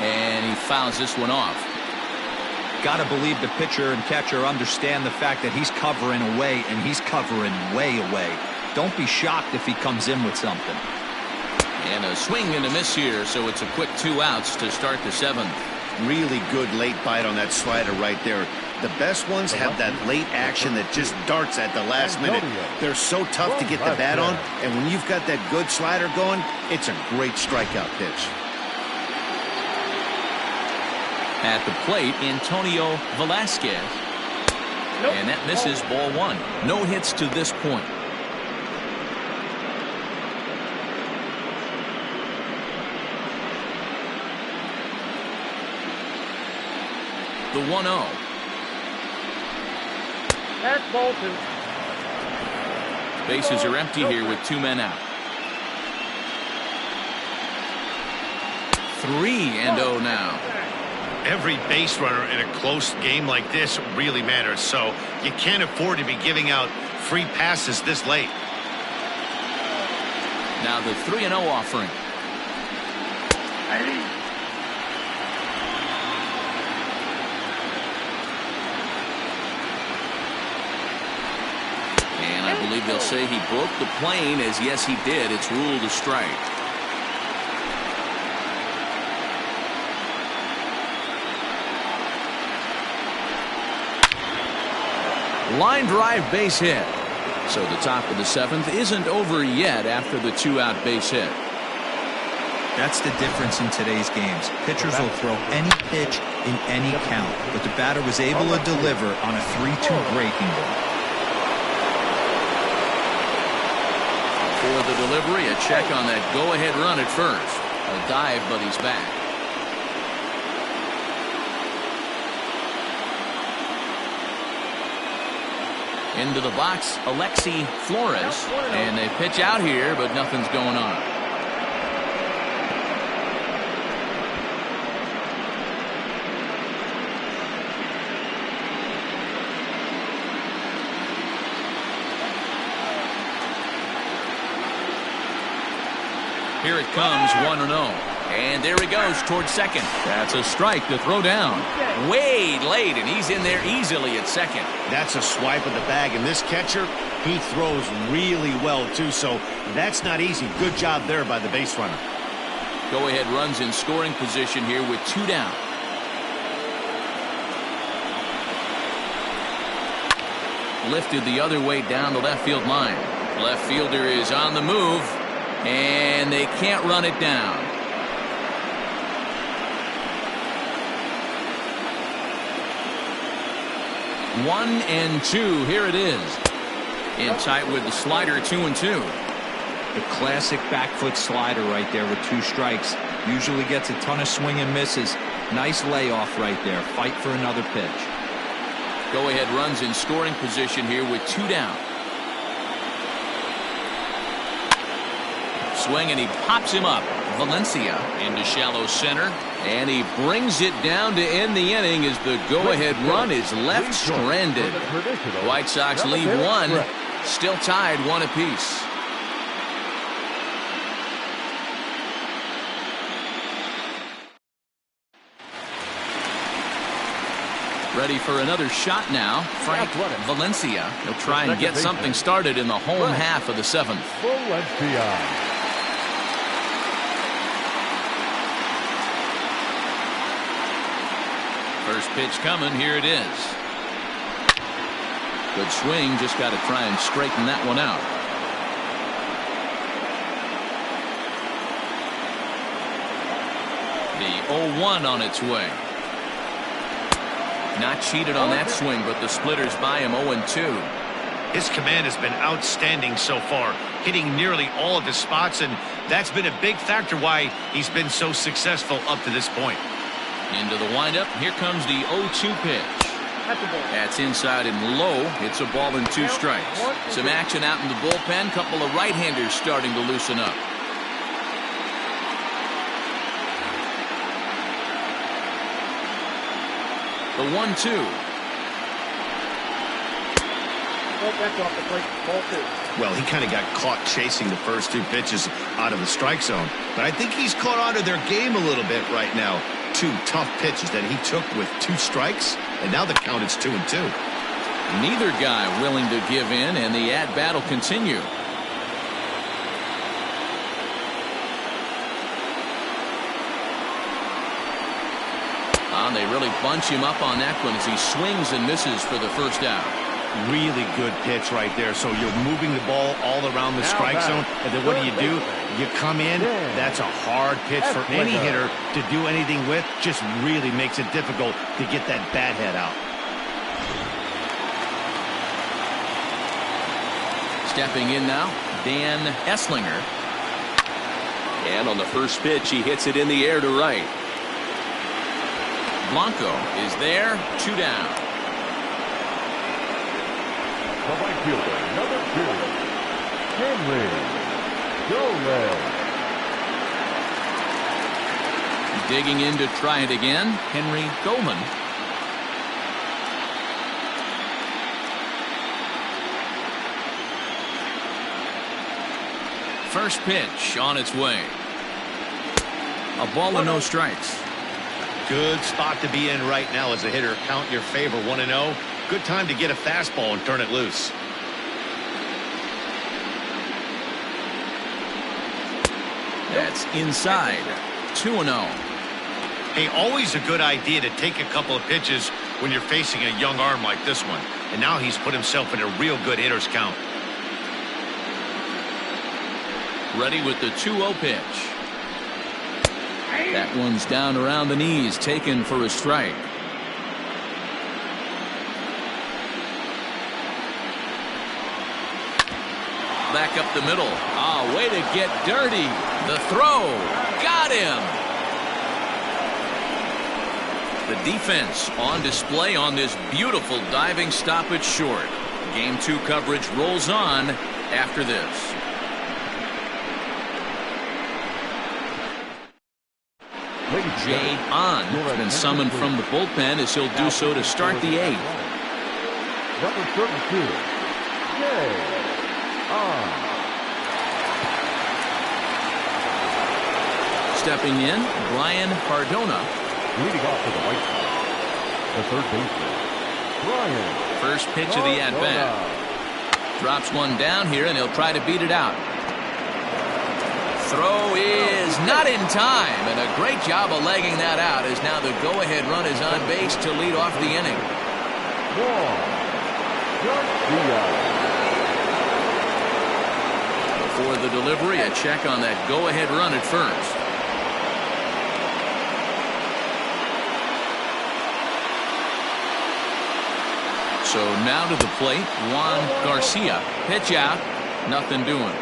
And he fouls this one off. got to believe the pitcher and catcher understand the fact that he's covering away, and he's covering way away. Don't be shocked if he comes in with something. And a swing and a miss here, so it's a quick 2 outs to start the 7th. Really good late bite on that slider right there. The best ones have that late action that just darts at the last minute. They're so tough to get the bat on, and when you've got that good slider going, it's a great strikeout pitch. At the plate, Antonio Velasquez. And that misses, ball 1. No hits to this point. The 1-0. That's Bolton. Bases are empty here with 2 men out. 3-0 now. Every base runner in a close game like this really matters, so you can't afford to be giving out free passes this late. Now the 3-0 offering. And I believe they'll say he broke the plane, as yes he did. It's ruled a strike. Line drive base hit. So the top of the 7th isn't over yet after the 2-out base hit. That's the difference in today's games. Pitchers will throw any pitch in any count, but the batter was able to deliver on a 3-2 breaking ball. For the delivery, a check on that go-ahead run at first. A dive, but he's back. Into the box, Alexi Flores. And they pitch out here, but nothing's going on. Here it comes, 1-0. And there he goes towards second. That's a strike to throw down. Way late, and he's in there easily at second. That's a swipe of the bag, and this catcher, he throws really well, too, so that's not easy. Good job there by the base runner. Go-ahead runs in scoring position here with 2 down. Lifted the other way down the left field line. Left fielder is on the move, and they can't run it down. 1-2. Here it is. In tight with the slider, 2-2. The classic back foot slider right there with 2 strikes. Usually gets a ton of swing and misses. Nice layoff right there. Fight for another pitch. Go-ahead runs in scoring position here with 2 down. Swing, and he pops him up. Valencia into shallow center, and he brings it down to end the inning as the go-ahead run is left stranded. The White Sox lead 1, still tied 1 apiece. Ready for another shot now. Frank Valencia. He'll try and get something started in the home half of the 7th. Valencia. First pitch coming. Here it is. Good swing. Just got to try and straighten that one out. The 0-1 on its way. Not cheated on that swing, but the splitters by him 0-2. His command has been outstanding so far, hitting nearly all of his spots, and that's been a big factor why he's been so successful up to this point. Into the windup. Here comes the 0-2 pitch. That's inside and low. It's a ball and 2 strikes. Some action out in the bullpen. Couple of right-handers starting to loosen up. The 1-2. That's off the plate. Ball 2. Well, he kind of got caught chasing the first 2 pitches out of the strike zone, but I think he's caught on to their game a little bit right now. 2 tough pitches that he took with 2 strikes, and now the count is 2-2. Neither guy willing to give in, and the at-bat will continue. They really bunch him up on that one as he swings and misses for the first out. Really good pitch right there. So you're moving the ball all around the strike zone, and then what do? You come in. That's a hard pitch for any hitter to do anything with. Just really makes it difficult to get that bat head out. Stepping in now, Dan Esslinger. And on the first pitch, he hits it in the air to right. Blanco is there, 2 down. The right fielder, number 2, Henry Gomez. Digging in to try it again, Henry Goman. First pitch on its way. A ball and no strikes. Good spot to be in right now as a hitter. Count your favor, 1-0. Good time to get a fastball and turn it loose. That's inside. 2-0. Hey, always a good idea to take a couple of pitches when you're facing a young arm like this one. And now he's put himself in a real good hitter's count. Ready with the 2-0 pitch. That one's down around the knees, taken for a strike. Back up the middle. Way to get dirty. The throw. Got him. The defense on display on this beautiful diving stoppage short. Game 2 coverage rolls on after this. Jay Ahn has been summoned from the bullpen as he'll do so to start the 8th. Number 32, Jay Ahn. Stepping in, Brian Cardona. Leading off to the right side, the third baseman, Brian. First pitch of the at-bat. Drops one down here, and he'll try to beat it out. Throw is not in time, and a great job of legging that out as now the go-ahead run is on base to lead off the inning. Before the delivery, a check on that go-ahead run at first. So now to the plate, Juan Garcia. Pitch out, nothing doing.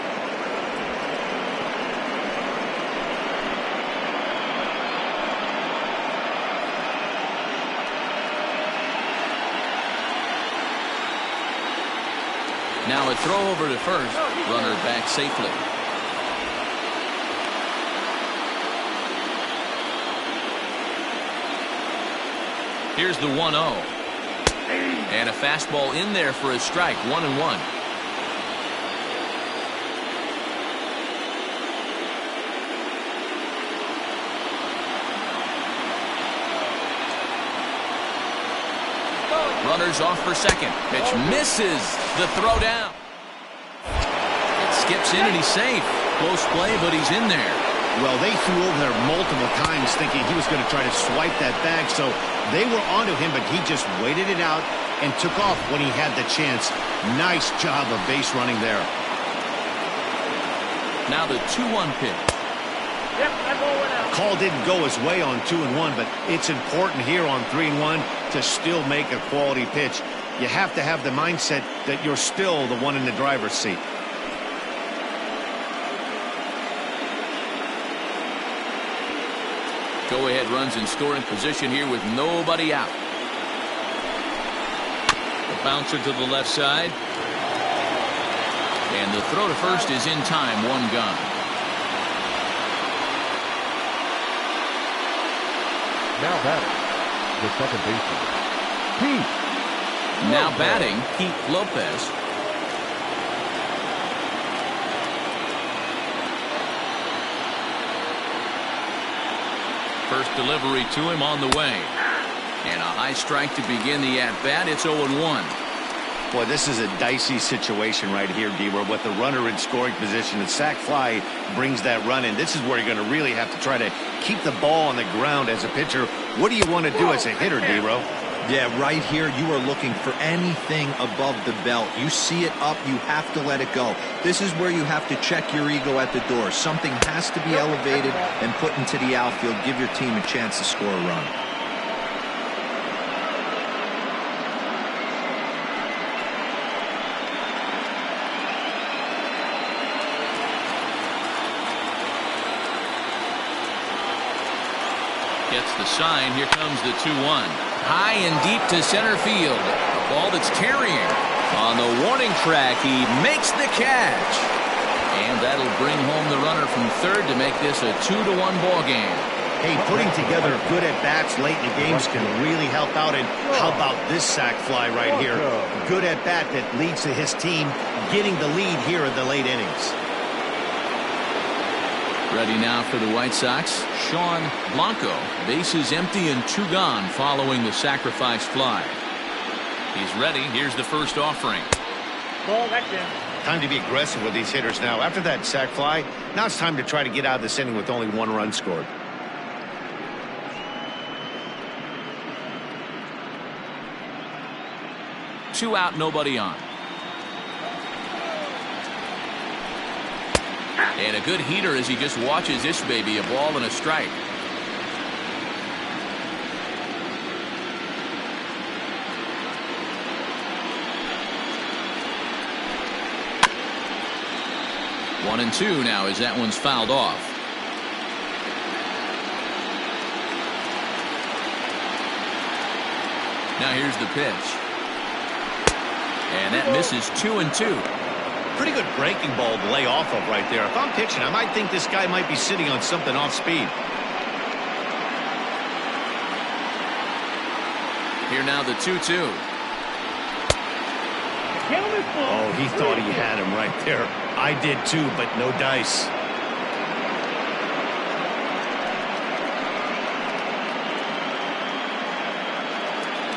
Now a throw over to first. Runner back safely. Here's the 1-0. And a fastball in there for a strike. 1-1. Runners off for second. Pitch misses. The throw down. It skips in and he's safe. Close play, but he's in there. Well, they threw over there multiple times thinking he was going to try to swipe that bag, so they were onto him, but he just waited it out and took off when he had the chance. Nice job of base running there. Now the 2-1 pitch. Yep, that ball went out. Call didn't go his way on 2-1, but it's important here on 3-1 to still make a quality pitch. You have to have the mindset that you're still the one in the driver's seat. Go-ahead runs in scoring position here with nobody out. The bouncer to the left side. And the throw to first is in time. 1 gone. Now batting, the second baseman, Pete. Now batting, Pete Lopez. First Delivery to him on the way. And a high strike to begin the at-bat. It's 0-1. Boy, this is a dicey situation right here, D-Row. With the runner in scoring position, the sac fly brings that run in. This is where you're going to really have to try to keep the ball on the ground as a pitcher. What do you want to do as a hitter, D-Row? Yeah, right here, you are looking for anything above the belt. You see it up, you have to let it go. This is where you have to check your ego at the door. Something has to be elevated and put into the outfield. Give your team a chance to score a run. Gets the sign. Here comes the 2-1. High and deep to center field. A ball that's carrying. On the warning track, he makes the catch. And that'll bring home the runner from third to make this a 2-1 ball game. Hey, putting together good at-bats late in the games can really help out. And how about this sac fly right here? Good at-bat that leads to his team getting the lead here in the late innings. Ready now for the White Sox, Sean Blanco. Bases empty and 2 gone following the sacrifice fly. He's ready. Here's the first offering. Ball, that's in. Time to be aggressive with these hitters now. After that sac fly, now it's time to try to get out of this inning with only 1 run scored. Two out, nobody on. And a good heater as he just watches this baby, a ball and a strike. One and two now as that one's fouled off. Now here's the pitch. And that misses 2-2. Pretty good breaking ball to lay off of right there. If I'm pitching, I might think this guy might be sitting on something off speed. Here now the 2-2. Oh, he thought he had him right there. I did too, but no dice.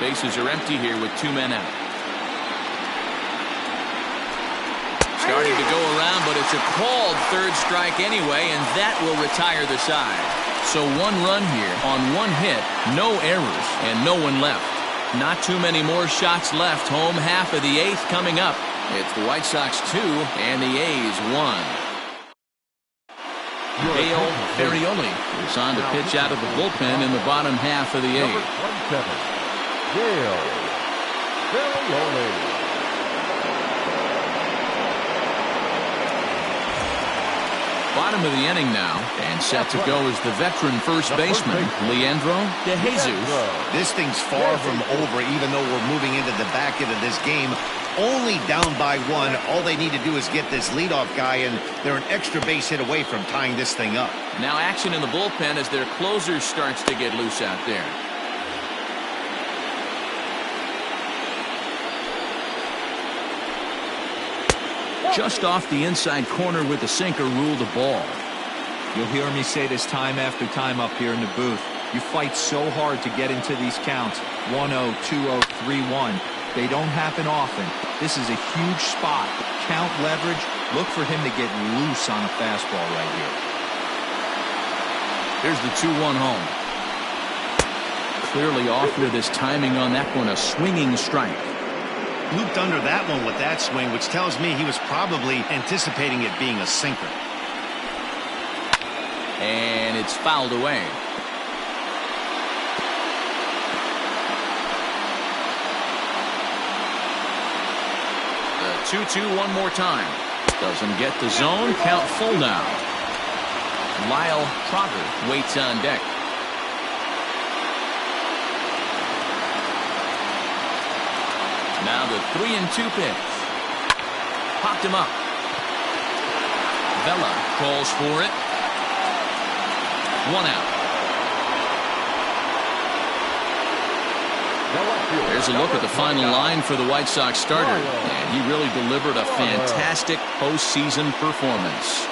Bases are empty here with 2 men out. Starting to go around, but it's a called third strike anyway, and that will retire the side. So 1 run here on 1 hit, no errors, and no one left. Not too many more shots left. Home half of the 8th coming up. It's the White Sox 2 and the A's 1. Dale Ferrioli is on to pitch out of the bullpen in the bottom half of the 8th. Dale Ferrioli. Bottom of the inning now, and set to go is the veteran first baseman, Leandro De Jesus. This thing's far from over, even though we're moving into the back end of this game. Only down by 1. All they need to do is get this leadoff guy, and they're an extra base hit away from tying this thing up. Now action in the bullpen as their closer starts to get loose out there. Just off the inside corner with the sinker, ruled a ball. You'll hear me say this time after time up here in the booth. You fight so hard to get into these counts. 1-0, 2-0, 3-1. They don't happen often. This is a huge spot. Count leverage. Look for him to get loose on a fastball right here. Here's the 2-1 home. Clearly off with his timing on that one. A swinging strike. Looped under that one with that swing, which tells me he was probably anticipating it being a sinker. And it's fouled away. The 2-2 one more time. Doesn't get the zone. Count full now. Lyle Trotter waits on deck. Now the 3-2 pitch. Popped him up. Vela calls for it. 1 out. There's a look at the final line for the White Sox starter. And he really delivered a fantastic postseason performance.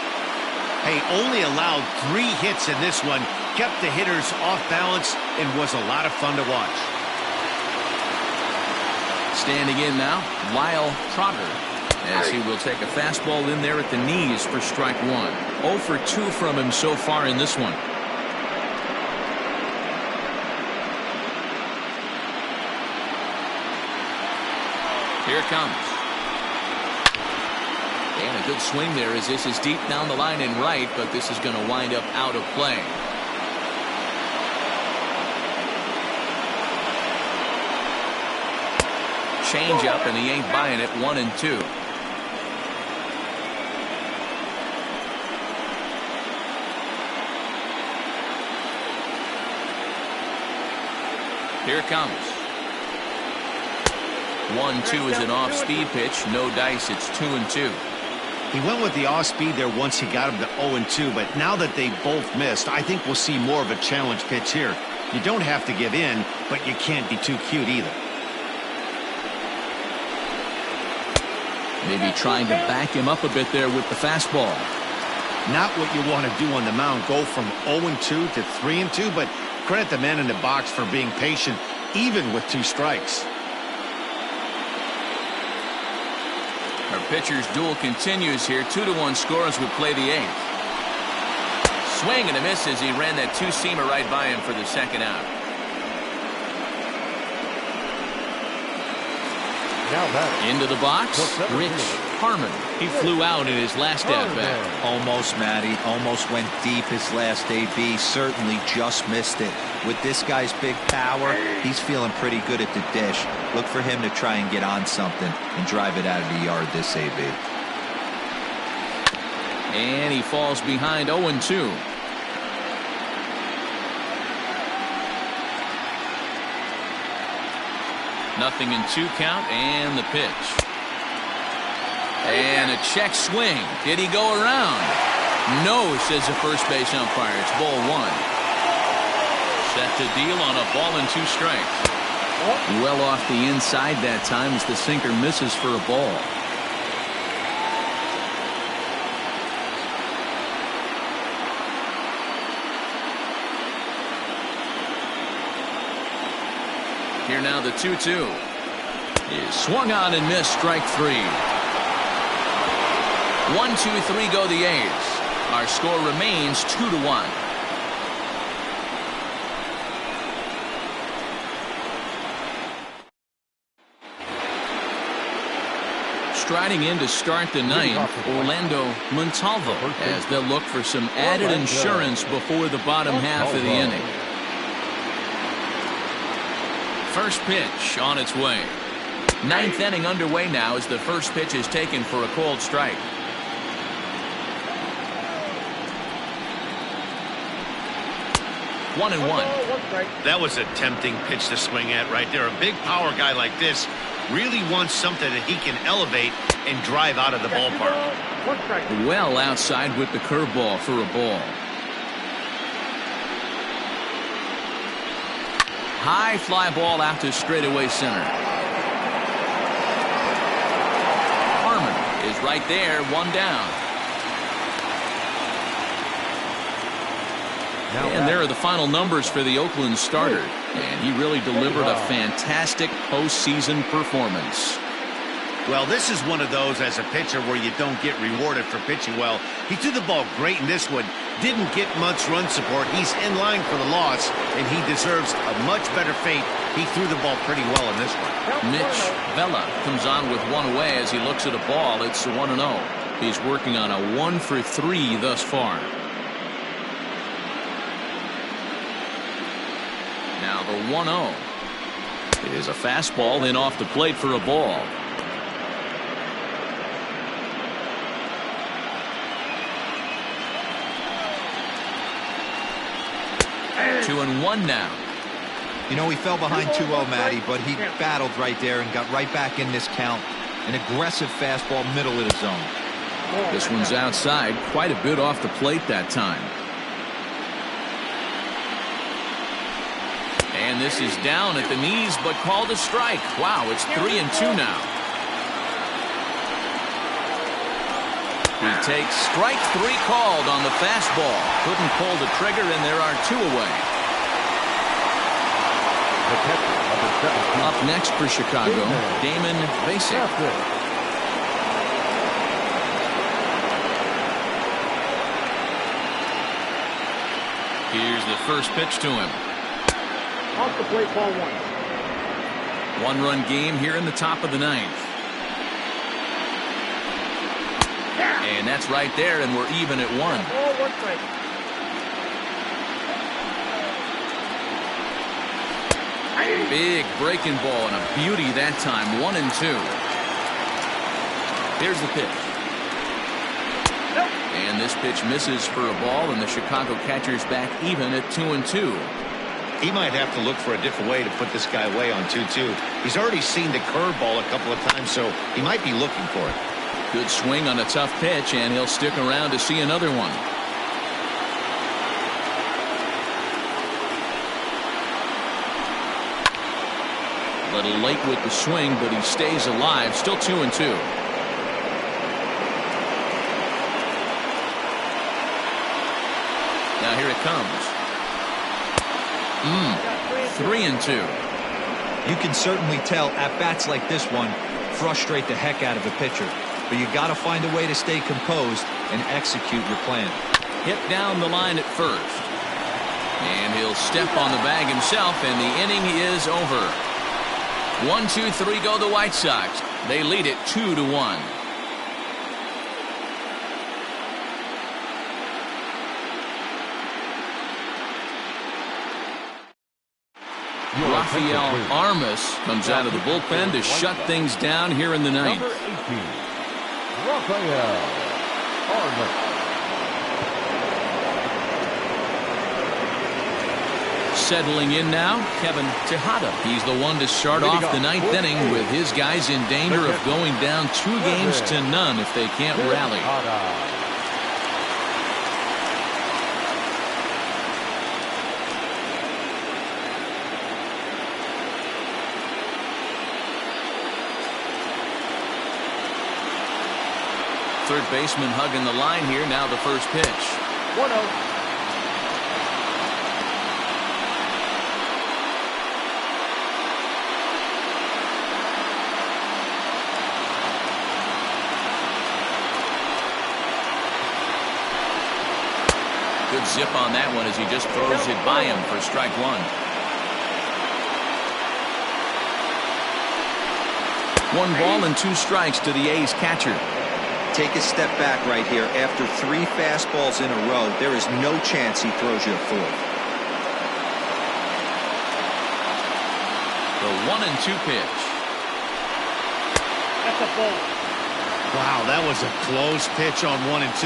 Hey, only allowed 3 hits in this one. kept the hitters off balance and was a lot of fun to watch. Standing in now, Lyle Trotter, as he will take a fastball in there at the knees for strike one. 0 for 2 from him so far in this one. Here it comes. And a good swing there as this is deep down the line and right, but this is going to wind up out of play. Change up, and he ain't buying it. 1-2. Here it comes. 1-2 is an off-speed pitch. No dice. It's 2-2. He went with the off-speed there once he got him to 0-2, but now that they both missed, I think we'll see more of a challenge pitch here. You don't have to give in, but you can't be too cute either. Maybe trying to back him up a bit there with the fastball. Not what you want to do on the mound. Go from 0-2 to 3-2, but credit the man in the box for being patient, even with 2 strikes. Our pitcher's duel continues here. 2-1 scores would play the 8th. Swing and a miss as he ran that 2-seamer right by him for the second out. Into the box, Rich Harmon. He flew out in his last at-bat. Almost, Matty. Almost went deep his last AB. Certainly just missed it. With this guy's big power, he's feeling pretty good at the dish. Look for him to try and get on something and drive it out of the yard this AB. And he falls behind 0-2. Nothing in 2 count, and the pitch. And a check swing. Did he go around? No, says the first base umpire. It's ball 1. Set to deal on a ball and 2 strikes. Well off the inside that time as the sinker misses for a ball. Here now the 2-2 is swung on and missed. Strike 3. 1-2-3 go the A's. Our score remains 2-1. Striding in to start the 9th, Orlando Montalvo, as they'll look for some added insurance before the bottom half of the inning. First pitch on its way. 9th inning underway now as the first pitch is taken for a called strike. One and one. That was a tempting pitch to swing at right there. A big power guy like this really wants something that he can elevate and drive out of the ballpark. Well outside with the curveball for a ball. High fly ball out to straightaway center. Harmon is right there, 1 down. And there are the final numbers for the Oakland starter. And he really delivered a fantastic postseason performance. Well, this is one of those as a pitcher where you don't get rewarded for pitching well. He threw the ball great in this one. Didn't get much run support. He's in line for the loss, and he deserves a much better fate. He threw the ball pretty well in this one. Mitch Vela comes on with 1 away as he looks at a ball. It's 1-0. He's working on a 1 for 3 thus far. Now the 1-0 is a fastball in off the plate for a ball. 2-1 now. You know, he fell behind 2-0, Matty, but he battled right there and got right back in this count. An aggressive fastball middle of the zone. This one's outside, quite a bit off the plate that time. And this is down at the knees, but called a strike. Wow, it's 3-2 now. He takes strike 3 called on the fastball. Couldn't pull the trigger, and there are 2 away. Up next for Chicago, Damon Basic. Here's the first pitch to him. Off the plate, ball 1. 1-run game here in the top of the 9th. And that's right there, and we're even at 1. Ball 1 strike. Big breaking ball and a beauty that time. 1-2. Here's the pitch. And this pitch misses for a ball, and the Chicago catcher's back even at 2-2. He might have to look for a different way to put this guy away on 2-2. He's already seen the curveball a couple of times, so he might be looking for it. Good swing on a tough pitch, and he'll stick around to see another one. A little late with the swing, but he stays alive. Still 2-2. Now here it comes. 3-2. You can certainly tell at-bats like this one frustrate the heck out of a pitcher. But you got to find a way to stay composed and execute your plan. Hit down the line at first. And he'll step on the bag himself, and the inning is over. 1-2-3 go the White Sox. They lead it 2-1. Rafael Armas comes out of the bullpen to shut things down here in the 9th. Number 18, Rafael Armas. Settling in now, Kevin Tejada. He's the one to start off the 9th inning with his guys in danger of going down 2-0 if they can't rally. Third baseman hugging the line here. Now the first pitch. 1-0. Good zip on that one as he just throws it by him for strike 1. 1 ball and 2 strikes to the A's catcher. Take a step back right here. After 3 fastballs in a row, there is no chance he throws you a 4th. The 1-2 pitch. That's a ball. Wow, that was a close pitch on 1-2.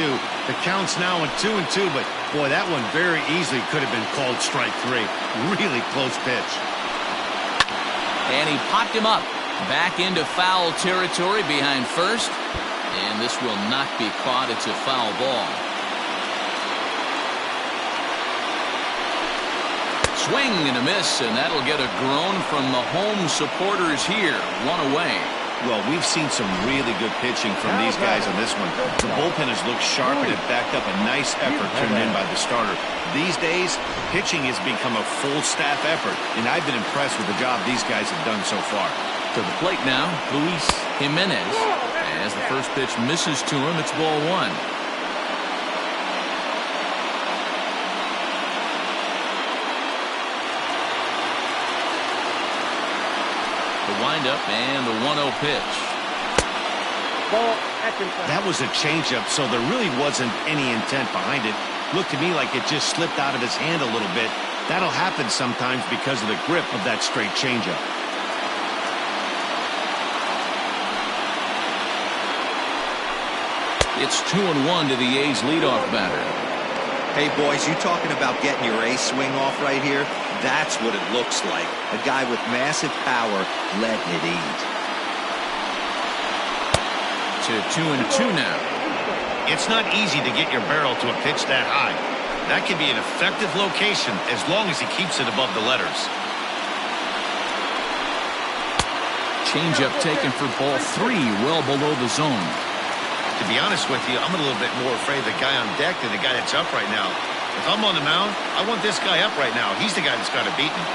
The count's now at 2-2, but boy, that one very easily could have been called strike 3. Really close pitch. And he popped him up. Back into foul territory behind first. And this will not be caught. It's a foul ball. Swing and a miss, and that'll get a groan from the home supporters here. 1 away. Well, we've seen some really good pitching from these guys on this one. The bullpen has looked sharp and it backed up a nice effort turned in by the starter. These days, pitching has become a full staff effort, and I've been impressed with the job these guys have done so far. To the plate now, Luis Jimenez. As the first pitch misses to him, it's ball 1. The windup and the 1-0 pitch. Ball at inside. That was a changeup, so there really wasn't any intent behind it. Looked to me like it just slipped out of his hand a little bit. That'll happen sometimes because of the grip of that straight changeup. It's 2-1 to the A's leadoff batter. Hey, boys, you talking about getting your ace swing off right here? That's what it looks like. A guy with massive power letting it eat. To 2-2 now. It's not easy to get your barrel to a pitch that high. That can be an effective location as long as he keeps it above the letters. Changeup taken for ball 3, well below the zone. To be honest with you, I'm a little bit more afraid of the guy on deck than the guy that's up right now. If I'm on the mound, I want this guy up right now. He's the guy that's got to beat me.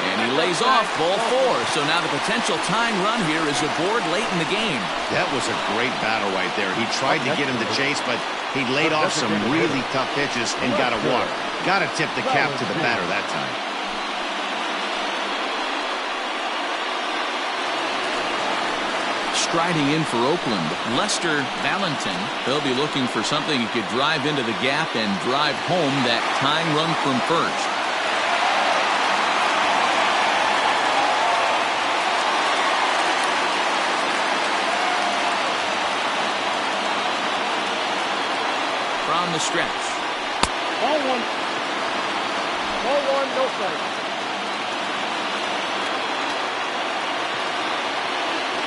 And he lays off ball 4. So now the potential tying run here is aboard late in the game. That was a great battle right there. He tried to get him to chase, but he laid off some really tough pitches and got a walk. Got to tip the cap to the batter that time. Striding in for Oakland, Lester Valentin. They'll be looking for something he could drive into the gap and drive home that tying run from first. From the stretch. Ball 1. Ball 1, no strike.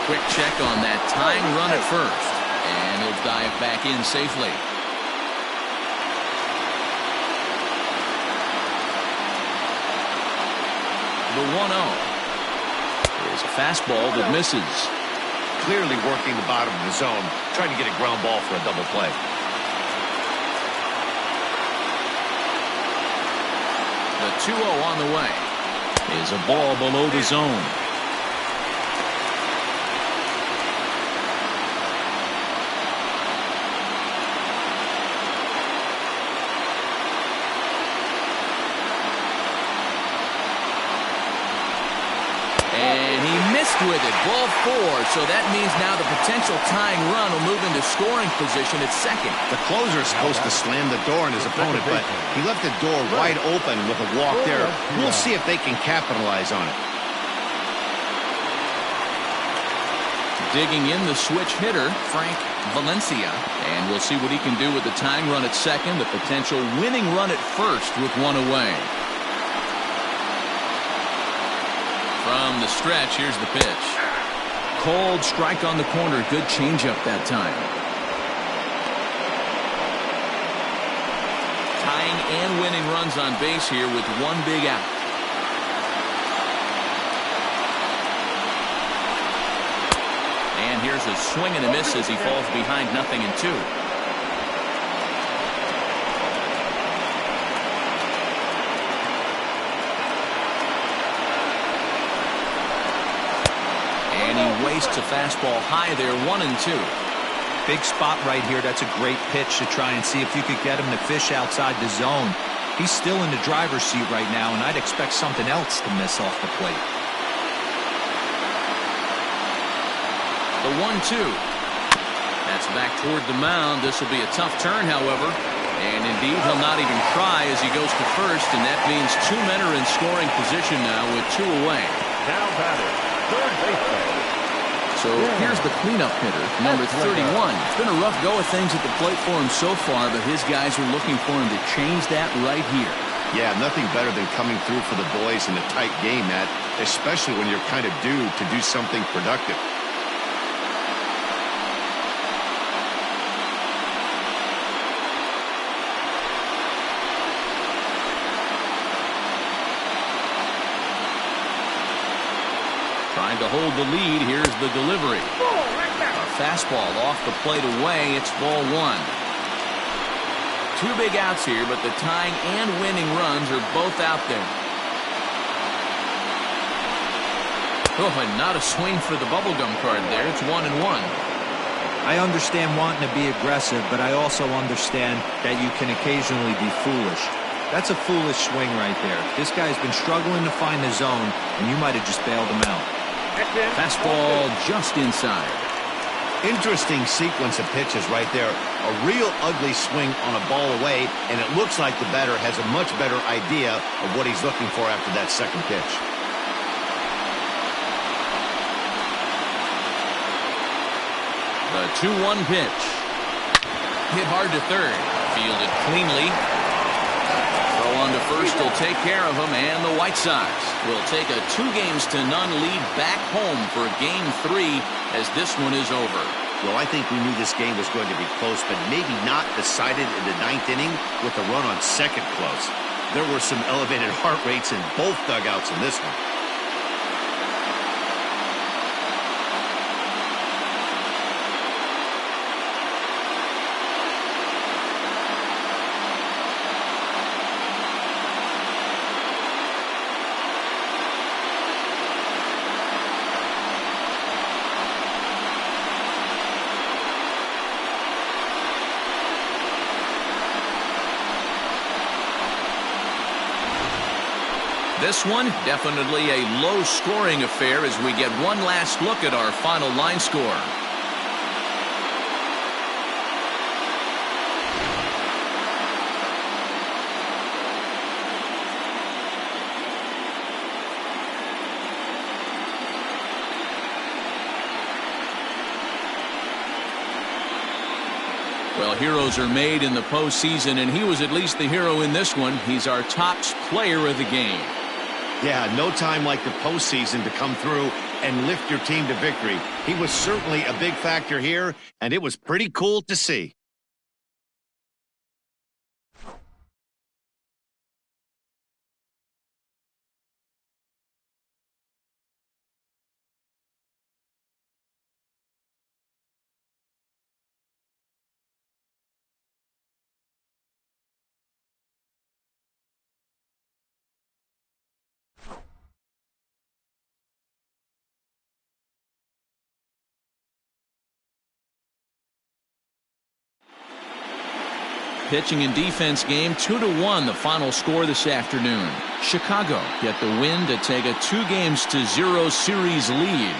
Quick check on that tying run at first. And he'll dive back in safely. The 1-0 is a fastball that misses. Clearly working the bottom of the zone, trying to get a ground ball for a double play. The 2-0 on the way is a ball below the zone. And he missed with it. Ball 4. So that means now the potential tying run will move into scoring position at second. The closer is supposed to slam the door on his opponent, but he left the door wide open with a walk there. We'll see if they can capitalize on it. Digging in the switch hitter, Frank Valencia. And we'll see what he can do with the tying run at second, the potential winning run at first with one away. From the stretch, here's the pitch. Cold strike on the corner. Good changeup that time. Tying and winning runs on base here with one big out. And here's a swing and a miss as he falls behind 0-2. And he wastes a fastball high there, 1-2. Big spot right here. That's a great pitch to try and see if you could get him to fish outside the zone. He's still in the driver's seat right now, and I'd expect something else to miss off the plate. The 1-2. That's back toward the mound. This will be a tough turn, however. And indeed, he'll not even try as he goes to first, and that means 2 men are in scoring position now with 2 away. Now batting, third baseman. So here's the cleanup hitter, number 31. It's been a rough go of things at the plate for him so far, but his guys are looking for him to change that right here. Yeah, nothing better than coming through for the boys in a tight game, Matt, especially when you're kind of due to do something productive. Trying to hold the lead. Here's the delivery. A fastball off the plate away. It's ball 1. 2 big outs here, but the tying and winning runs are both out there. Oh, and not a swing for the bubblegum card there. It's 1-1. I understand wanting to be aggressive, but I also understand that you can occasionally be foolish. That's a foolish swing right there. This guy's been struggling to find the zone, and you might have just bailed him out. Fastball just inside. Interesting sequence of pitches right there. A real ugly swing on a ball away, and it looks like the batter has a much better idea of what he's looking for after that second pitch. The 2-1 pitch. Hit hard to third. Fielded cleanly. On to first will take care of him, and the White Sox will take a 2-0 lead back home for Game 3 as this one is over. Well, I think we knew this game was going to be close, but maybe not decided in the 9th inning with the run on second close. There were some elevated heart rates in both dugouts in this one. This one, definitely a low-scoring affair as we get one last look at our final line score. Well, heroes are made in the postseason, and he was at least the hero in this one. He's our top player of the game. Yeah, no time like the postseason to come through and lift your team to victory. He was certainly a big factor here, and it was pretty cool to see. Pitching and defense game 2-1 the final score this afternoon. Chicago get the win to take a 2-0 series lead.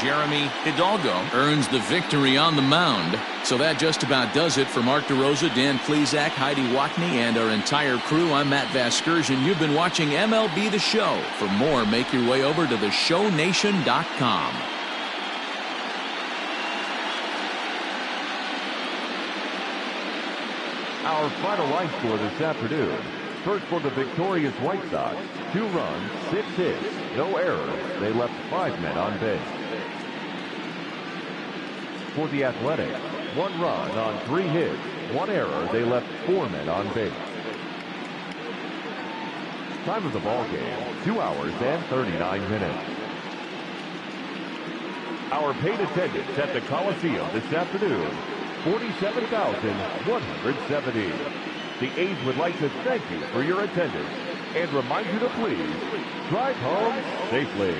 Jeremy Hidalgo earns the victory on the mound. So that just about does it for Mark DeRosa, Dan Plesac, Heidi Watney, and our entire crew. I'm Matt Vasgersian. You've been watching MLB The Show. For more, make your way over to theshownation.com. Our final line score this afternoon. First for the victorious White Sox, 2 runs, 6 hits, no errors. They left 5 men on base. For the Athletics, 1 run on 3 hits, 1 error. They left 4 men on base. Time of the ball game, 2 hours and 39 minutes. Our paid attendance at the Coliseum this afternoon, 47,170. The A's would like to thank you for your attendance and remind you to please drive home safely.